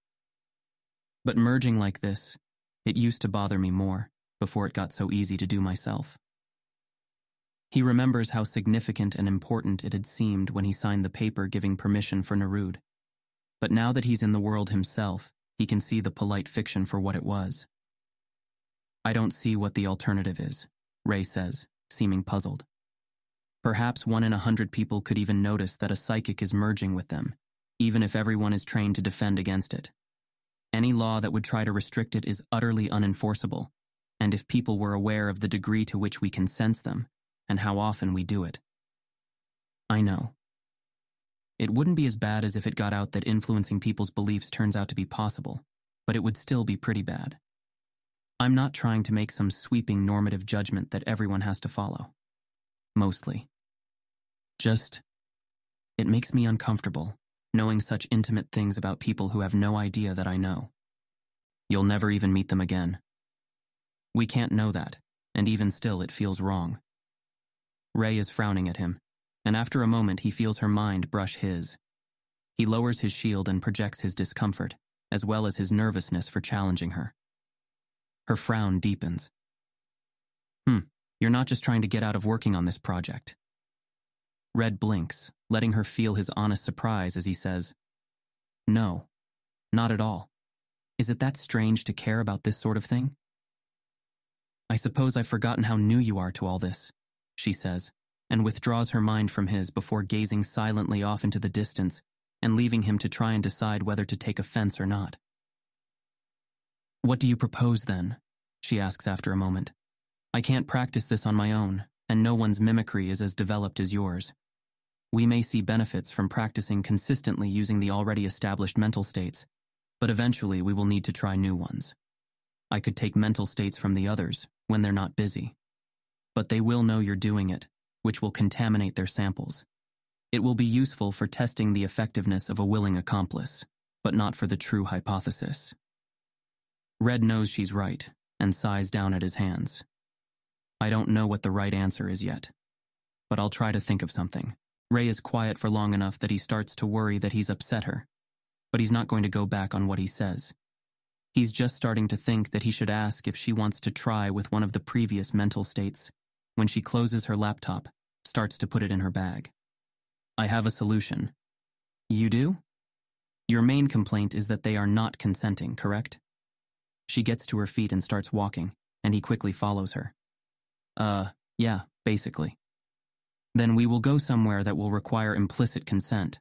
S1: But merging like this, it used to bother me more, before it got so easy to do myself. He remembers how significant and important it had seemed when he signed the paper giving permission for Nerud. But now that he's in the world himself, he can see the polite fiction for what it was. I don't see what the alternative is, Ray says, seeming puzzled. Perhaps 1 in 100 people could even notice that a psychic is merging with them, even if everyone is trained to defend against it. Any law that would try to restrict it is utterly unenforceable, and if people were aware of the degree to which we can sense them, and how often we do it. I know. It wouldn't be as bad as if it got out that influencing people's beliefs turns out to be possible, but it would still be pretty bad. I'm not trying to make some sweeping normative judgment that everyone has to follow. Mostly. Just, it makes me uncomfortable, knowing such intimate things about people who have no idea that I know. You'll never even meet them again. We can't know that, and even still it feels wrong. Ray is frowning at him, and after a moment he feels her mind brush his. He lowers his shield and projects his discomfort, as well as his nervousness for challenging her. Her frown deepens. You're not just trying to get out of working on this project. Red blinks, letting her feel his honest surprise as he says, No, not at all. Is it that strange to care about this sort of thing? I suppose I've forgotten how new you are to all this, she says, and withdraws her mind from his before gazing silently off into the distance and leaving him to try and decide whether to take offense or not. What do you propose then? She asks after a moment. I can't practice this on my own, and no one's mimicry is as developed as yours. We may see benefits from practicing consistently using the already established mental states, but eventually we will need to try new ones. I could take mental states from the others when they're not busy. But they will know you're doing it, which will contaminate their samples. It will be useful for testing the effectiveness of a willing accomplice, but not for the true hypothesis. Red knows she's right, and sighs down at his hands. I don't know what the right answer is yet, but I'll try to think of something. Ray is quiet for long enough that he starts to worry that he's upset her, but he's not going to go back on what he says. He's just starting to think that he should ask if she wants to try with one of the previous mental states when she closes her laptop, starts to put it in her bag. I have a solution. You do? Your main complaint is that they are not consenting, correct? She gets to her feet and starts walking, and he quickly follows her. Yeah, basically. Then we will go somewhere that will require implicit consent.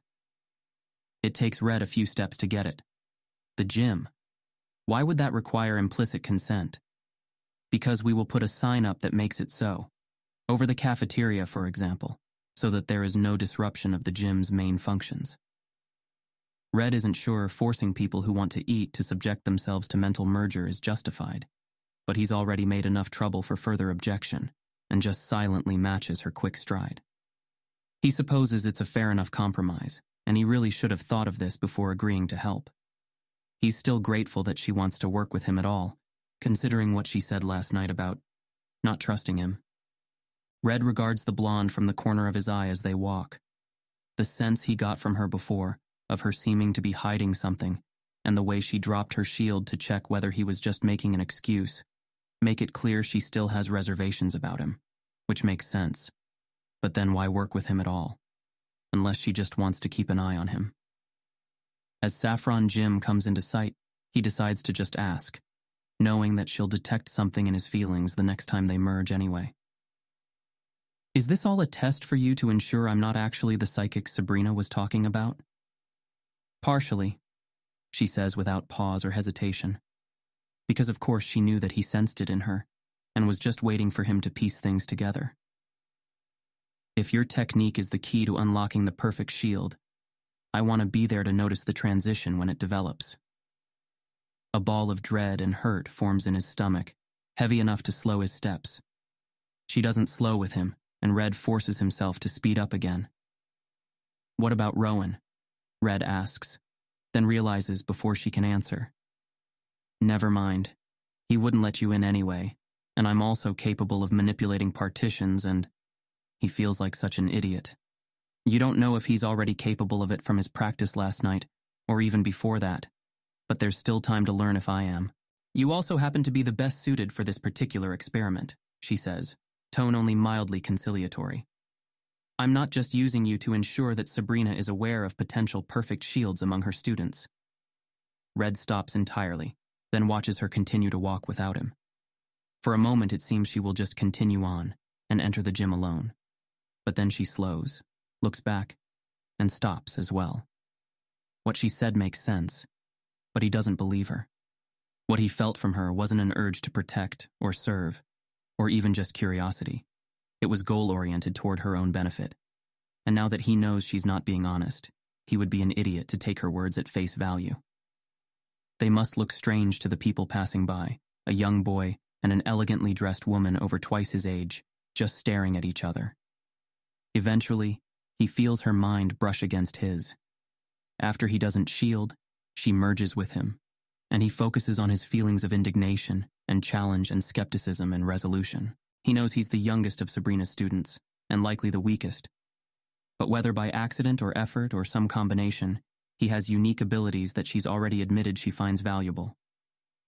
S1: It takes Red a few steps to get it. The gym. Why would that require implicit consent? Because we will put a sign up that makes it so. Over the cafeteria, for example, so that there is no disruption of the gym's main functions. Red isn't sure forcing people who want to eat to subject themselves to mental merger is justified, but he's already made enough trouble for further objection, and just silently matches her quick stride. He supposes it's a fair enough compromise, and he really should have thought of this before agreeing to help. He's still grateful that she wants to work with him at all, considering what she said last night about not trusting him. Red regards the blonde from the corner of his eye as they walk. The sense he got from her before, of her seeming to be hiding something, and the way she dropped her shield to check whether he was just making an excuse, make it clear she still has reservations about him, which makes sense. But then why work with him at all? Unless she just wants to keep an eye on him. As Saffron Jim comes into sight, he decides to just ask, knowing that she'll detect something in his feelings the next time they merge anyway. Is this all a test for you to ensure I'm not actually the psychic Sabrina was talking about? Partially, she says without pause or hesitation, because of course she knew that he sensed it in her, and was just waiting for him to piece things together. If your technique is the key to unlocking the perfect shield, I want to be there to notice the transition when it develops. A ball of dread and hurt forms in his stomach, heavy enough to slow his steps. She doesn't slow with him, and Red forces himself to speed up again. What about Rowan? Red asks, then realizes before she can answer. Never mind. He wouldn't let you in anyway, and I'm also capable of manipulating partitions and... He feels like such an idiot. You don't know if he's already capable of it from his practice last night, or even before that, but there's still time to learn if I am. You also happen to be the best suited for this particular experiment, she says, tone only mildly conciliatory. I'm not just using you to ensure that Sabrina is aware of potential perfect shields among her students. Red stops entirely, then watches her continue to walk without him. For a moment it seems she will just continue on and enter the gym alone. But then she slows, looks back, and stops as well. What she said makes sense, but he doesn't believe her. What he felt from her wasn't an urge to protect or serve, or even just curiosity. It was goal-oriented toward her own benefit. And now that he knows she's not being honest, he would be an idiot to take her words at face value. They must look strange to the people passing by, a young boy and an elegantly dressed woman over twice his age, just staring at each other. Eventually, he feels her mind brush against his. After he doesn't shield, she merges with him, and he focuses on his feelings of indignation and challenge and skepticism and resolution. He knows he's the youngest of Sabrina's students, and likely the weakest. But whether by accident or effort or some combination, he has unique abilities that she's already admitted she finds valuable.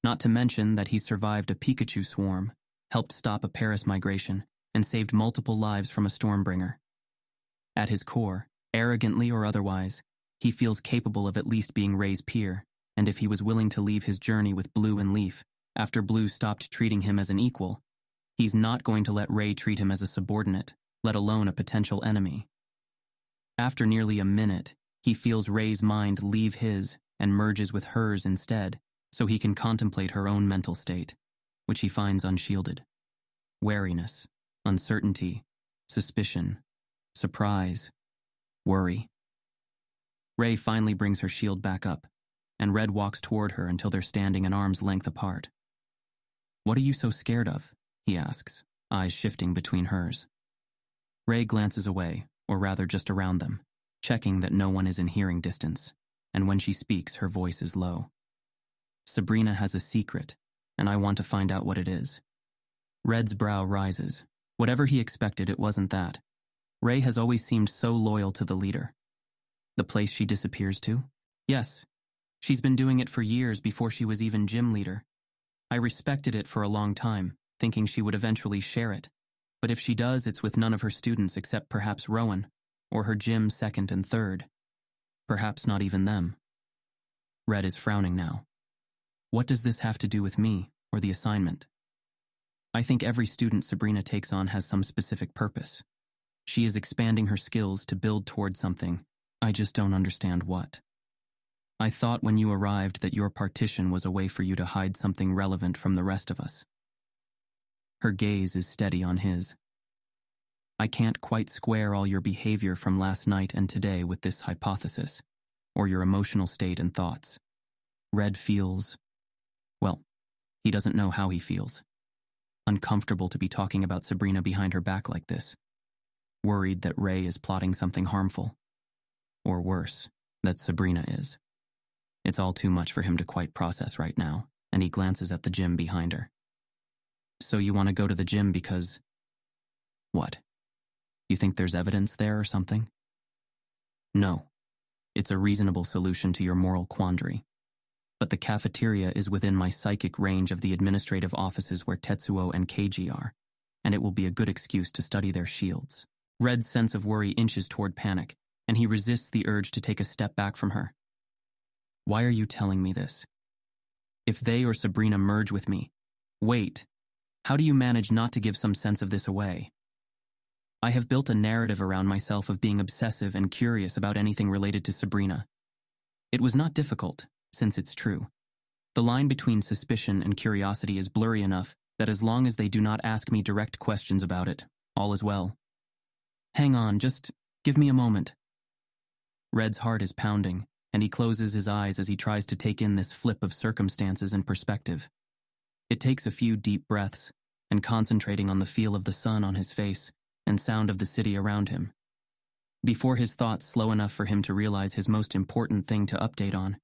S1: Not to mention that he's survived a Pikachu swarm, helped stop a Paris migration, and saved multiple lives from a Stormbringer. At his core, arrogantly or otherwise, he feels capable of at least being Ray's peer, and if he was willing to leave his journey with Blue and Leaf, after Blue stopped treating him as an equal, he's not going to let Ray treat him as a subordinate, let alone a potential enemy. After nearly a minute, he feels Ray's mind leave his and merges with hers instead, so he can contemplate her own mental state, which he finds unshielded. Wariness, uncertainty, suspicion, surprise, worry. Ray finally brings her shield back up, and Red walks toward her until they're standing an arm's length apart. "What are you so scared of?" he asks, eyes shifting between hers. Ray glances away, or rather just around them, checking that no one is in hearing distance, and when she speaks, her voice is low. "Sabrina has a secret, and I want to find out what it is." Red's brow rises. Whatever he expected, it wasn't that. Ray has always seemed so loyal to the leader. The place she disappears to? Yes. She's been doing it for years before she was even gym leader. I respected it for a long time, thinking she would eventually share it. But if she does, it's with none of her students except perhaps Rowan, or her gym second and third. Perhaps not even them. Red is frowning now. What does this have to do with me, or the assignment? I think every student Sabrina takes on has some specific purpose. She is expanding her skills to build toward something. I just don't understand what. I thought when you arrived that your partition was a way for you to hide something relevant from the rest of us. Her gaze is steady on his. I can't quite square all your behavior from last night and today with this hypothesis, or your emotional state and thoughts. Red feels, well, he doesn't know how he feels. Uncomfortable to be talking about Sabrina behind her back like this. Worried that Ray is plotting something harmful. Or worse, that Sabrina is. It's all too much for him to quite process right now, and he glances at the gym behind her. So you want to go to the gym because... What? You think there's evidence there or something? No. It's a reasonable solution to your moral quandary. But the cafeteria is within my psychic range of the administrative offices where Tetsuo and Keiji are, and it will be a good excuse to study their shields. Red's sense of worry inches toward panic, and he resists the urge to take a step back from her. Why are you telling me this? If they or Sabrina merge with me, wait, how do you manage not to give some sense of this away? I have built a narrative around myself of being obsessive and curious about anything related to Sabrina. It was not difficult, since it's true. The line between suspicion and curiosity is blurry enough that as long as they do not ask me direct questions about it, all is well. Hang on, just give me a moment. Red's heart is pounding, and he closes his eyes as he tries to take in this flip of circumstances and perspective. It takes a few deep breaths, and concentrating on the feel of the sun on his face and sound of the city around him. Before his thoughts slow enough for him to realize his most important thing to update on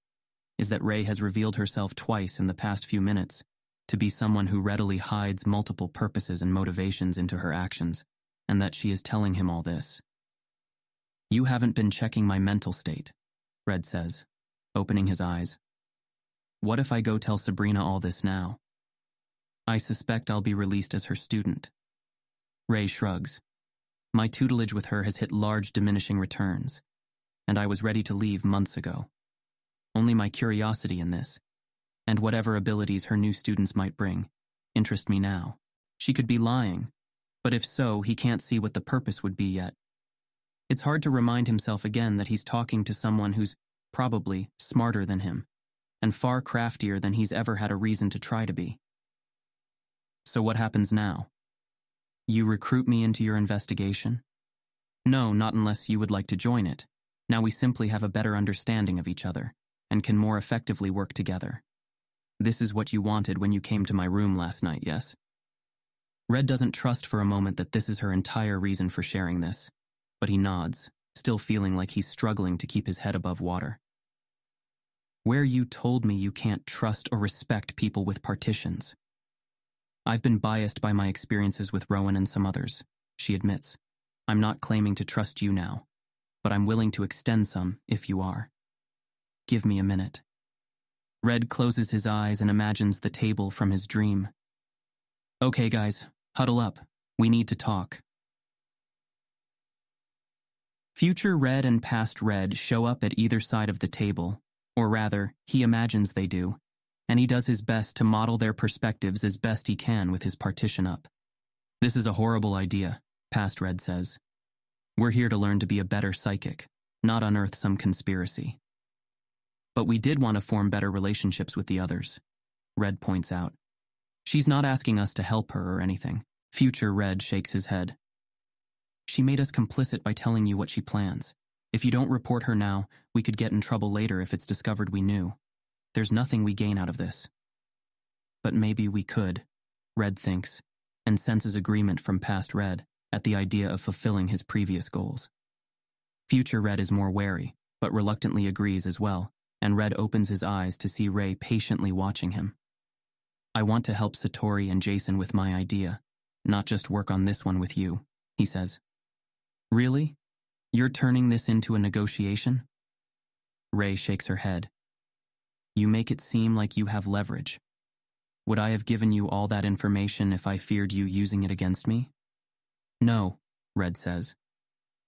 S1: is that Ray has revealed herself twice in the past few minutes to be someone who readily hides multiple purposes and motivations into her actions, and that she is telling him all this. You haven't been checking my mental state, Red says, opening his eyes. What if I go tell Sabrina all this now? I suspect I'll be released as her student. Ray shrugs. My tutelage with her has hit large diminishing returns, and I was ready to leave months ago. Only my curiosity in this, and whatever abilities her new students might bring, interest me now. She could be lying, but if so, he can't see what the purpose would be yet. It's hard to remind himself again that he's talking to someone who's probably smarter than him, and far craftier than he's ever had a reason to try to be. So what happens now? You recruit me into your investigation? No, not unless you would like to join it. Now we simply have a better understanding of each other, and can more effectively work together. This is what you wanted when you came to my room last night, yes? Red doesn't trust for a moment that this is her entire reason for sharing this, but he nods, still feeling like he's struggling to keep his head above water. Where you told me you can't trust or respect people with partitions. I've been biased by my experiences with Rowan and some others, she admits. I'm not claiming to trust you now, but I'm willing to extend some if you are. Give me a minute. Red closes his eyes and imagines the table from his dream. Okay, guys, huddle up. We need to talk. Future Red and past Red show up at either side of the table, or rather, he imagines they do, and he does his best to model their perspectives as best he can with his partition up. This is a horrible idea, past Red says. We're here to learn to be a better psychic, not unearth some conspiracy. But we did want to form better relationships with the others, Red points out. She's not asking us to help her or anything. Future Red shakes his head. She made us complicit by telling you what she plans. If you don't report her now, we could get in trouble later if it's discovered we knew. There's nothing we gain out of this. But maybe we could, Red thinks, and senses agreement from past Red at the idea of fulfilling his previous goals. Future Red is more wary, but reluctantly agrees as well, and Red opens his eyes to see Ray patiently watching him. I want to help Satori and Jason with my idea, not just work on this one with you, he says. Really? You're turning this into a negotiation? Ray shakes her head. You make it seem like you have leverage. Would I have given you all that information if I feared you using it against me? No, Red says.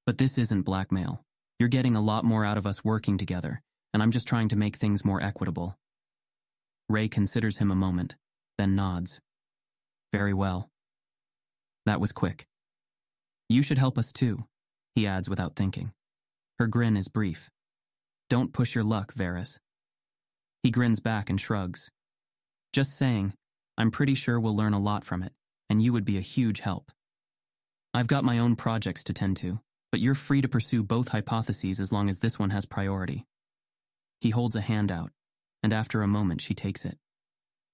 S1: But this isn't blackmail. You're getting a lot more out of us working together, and I'm just trying to make things more equitable. Ray considers him a moment, then nods. Very well. That was quick. You should help us too, he adds without thinking. Her grin is brief. Don't push your luck, Varys. He grins back and shrugs. Just saying, I'm pretty sure we'll learn a lot from it, and you would be a huge help. I've got my own projects to tend to, but you're free to pursue both hypotheses as long as this one has priority. He holds a hand out, and after a moment she takes it.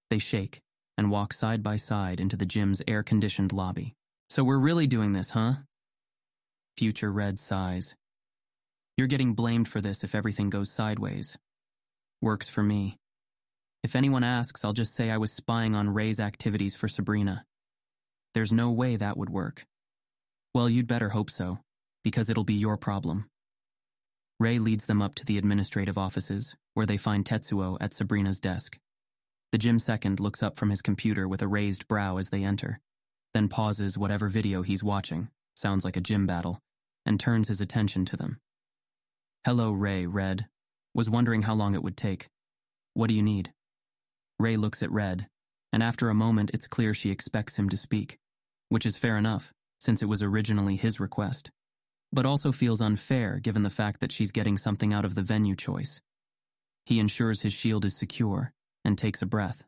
S1: They shake and walk side by side into the gym's air-conditioned lobby. So we're really doing this, huh? Future Red sighs. You're getting blamed for this if everything goes sideways. Works for me. If anyone asks, I'll just say I was spying on Ray's activities for Sabrina. There's no way that would work. Well, you'd better hope so, because it'll be your problem. Ray leads them up to the administrative offices, where they find Tetsuo at Sabrina's desk. The gym second looks up from his computer with a raised brow as they enter, then pauses whatever video he's watching, sounds like a gym battle, and turns his attention to them. Hello, Ray, Red. Was wondering how long it would take. What do you need? Ray looks at Red, and after a moment it's clear she expects him to speak, which is fair enough, since it was originally his request, but also feels unfair given the fact that she's getting something out of the venue choice. He ensures his shield is secure and takes a breath.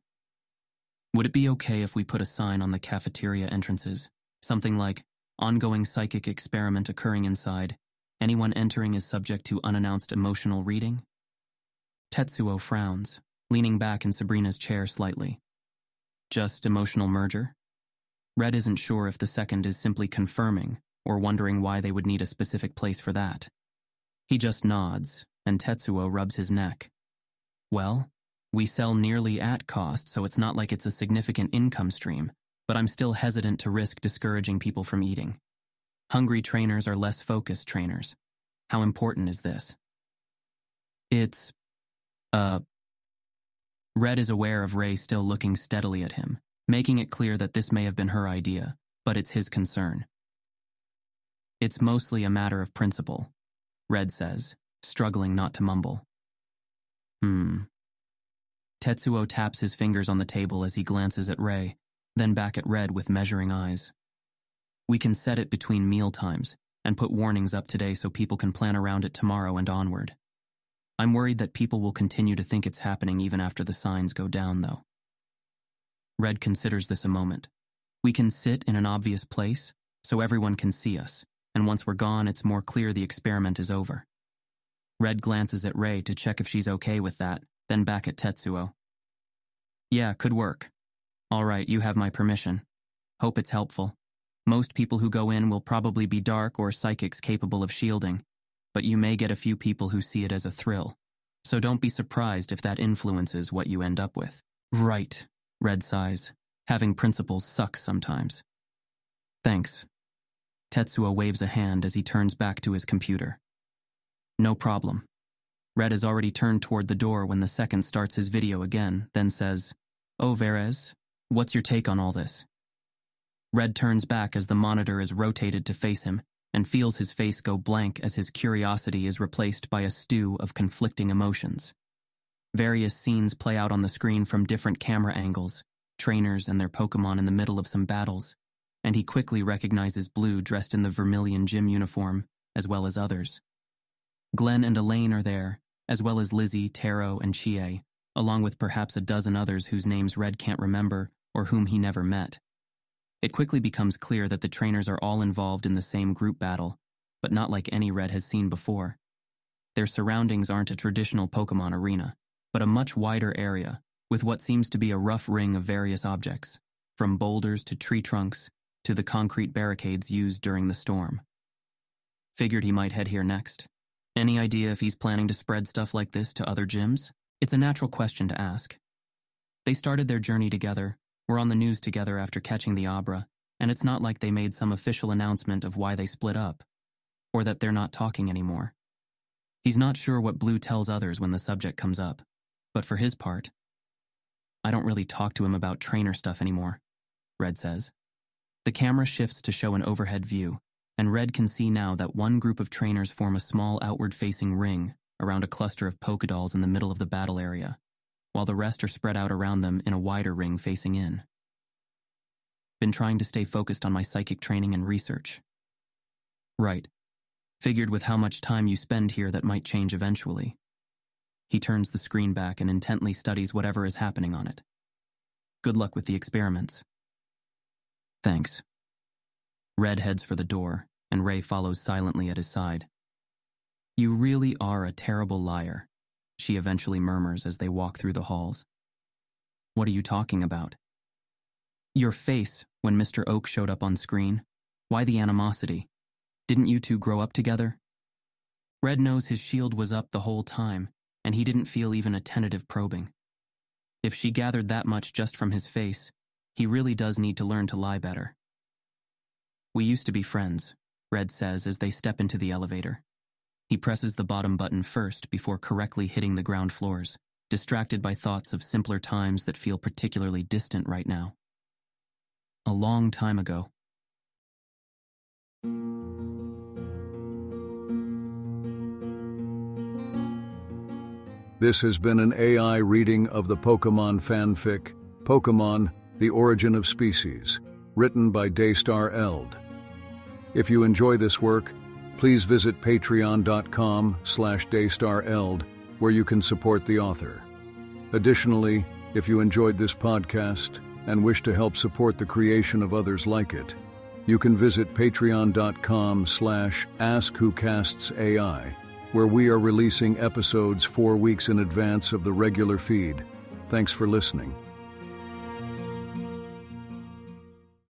S1: Would it be okay if we put a sign on the cafeteria entrances, something like, ongoing psychic experiment occurring inside, anyone entering is subject to unannounced emotional reading? Tetsuo frowns, leaning back in Sabrina's chair slightly. Just emotional merger? Red isn't sure if the second is simply confirming or wondering why they would need a specific place for that. He just nods, and Tetsuo rubs his neck. Well, we sell nearly at cost, so it's not like it's a significant income stream, but I'm still hesitant to risk discouraging people from eating. Hungry trainers are less focused trainers. How important is this? It's, Red is aware of Ray still looking steadily at him, making it clear that this may have been her idea, but it's his concern. It's mostly a matter of principle, Red says, struggling not to mumble. Tetsuo taps his fingers on the table as he glances at Ray, then back at Red with measuring eyes. We can set it between meal times and put warnings up today so people can plan around it tomorrow and onward. I'm worried that people will continue to think it's happening even after the signs go down, though. Red considers this a moment. We can sit in an obvious place so everyone can see us, and once we're gone, it's more clear the experiment is over. Red glances at Rei to check if she's okay with that, then back at Tetsuo. Yeah, could work. All right, you have my permission. Hope it's helpful. Most people who go in will probably be dark or psychics capable of shielding, but you may get a few people who see it as a thrill, so don't be surprised if that influences what you end up with. Right, Red sighs. Having principles sucks sometimes. Thanks. Tetsuo waves a hand as he turns back to his computer. No problem. Red has already turned toward the door when the second starts his video again, then says, "Oh, Verez, what's your take on all this?" Red turns back as the monitor is rotated to face him and feels his face go blank as his curiosity is replaced by a stew of conflicting emotions. Various scenes play out on the screen from different camera angles, trainers and their Pokemon in the middle of some battles, and he quickly recognizes Blue dressed in the vermilion gym uniform, as well as others. Glenn and Elaine are there, as well as Lizzie, Taro, and Chie, along with perhaps a dozen others whose names Red can't remember or whom he never met. It quickly becomes clear that the trainers are all involved in the same group battle, but not like any Red has seen before. Their surroundings aren't a traditional Pokemon arena, but a much wider area, with what seems to be a rough ring of various objects, from boulders to tree trunks to the concrete barricades used during the storm. Figured he might head here next. Any idea if he's planning to spread stuff like this to other gyms? It's a natural question to ask. They started their journey together, were on the news together after catching the Abra, and it's not like they made some official announcement of why they split up, or that they're not talking anymore. He's not sure what Blue tells others when the subject comes up, but for his part, I don't really talk to him about trainer stuff anymore, Red says. The camera shifts to show an overhead view, and Red can see now that one group of trainers form a small outward-facing ring around a cluster of Pokedolls in the middle of the battle area, while the rest are spread out around them in a wider ring facing in. Been trying to stay focused on my psychic training and research. Right. Figured with how much time you spend here that might change eventually. He turns the screen back and intently studies whatever is happening on it. Good luck with the experiments. Thanks. Red heads for the door, and Rei follows silently at his side. You really are a terrible liar, she eventually murmurs as they walk through the halls. What are you talking about? Your face when Mr. Oak showed up on screen. Why the animosity? Didn't you two grow up together? Red knows his shield was up the whole time, and he didn't feel even a tentative probing. If she gathered that much just from his face, he really does need to learn to lie better. We used to be friends, Red says as they step into the elevator. He presses the bottom button first before correctly hitting the ground floors, distracted by thoughts of simpler times that feel particularly distant right now. A long time ago.
S2: This has been an AI reading of the Pokemon fanfic, Pokemon, The Origin of Species, written by Daystar Eld. If you enjoy this work, please visit patreon.com/daystareld, where you can support the author. Additionally, if you enjoyed this podcast and wish to help support the creation of others like it, you can visit patreon.com/askwhocastsai, where we are releasing episodes 4 weeks in advance of the regular feed. Thanks for listening.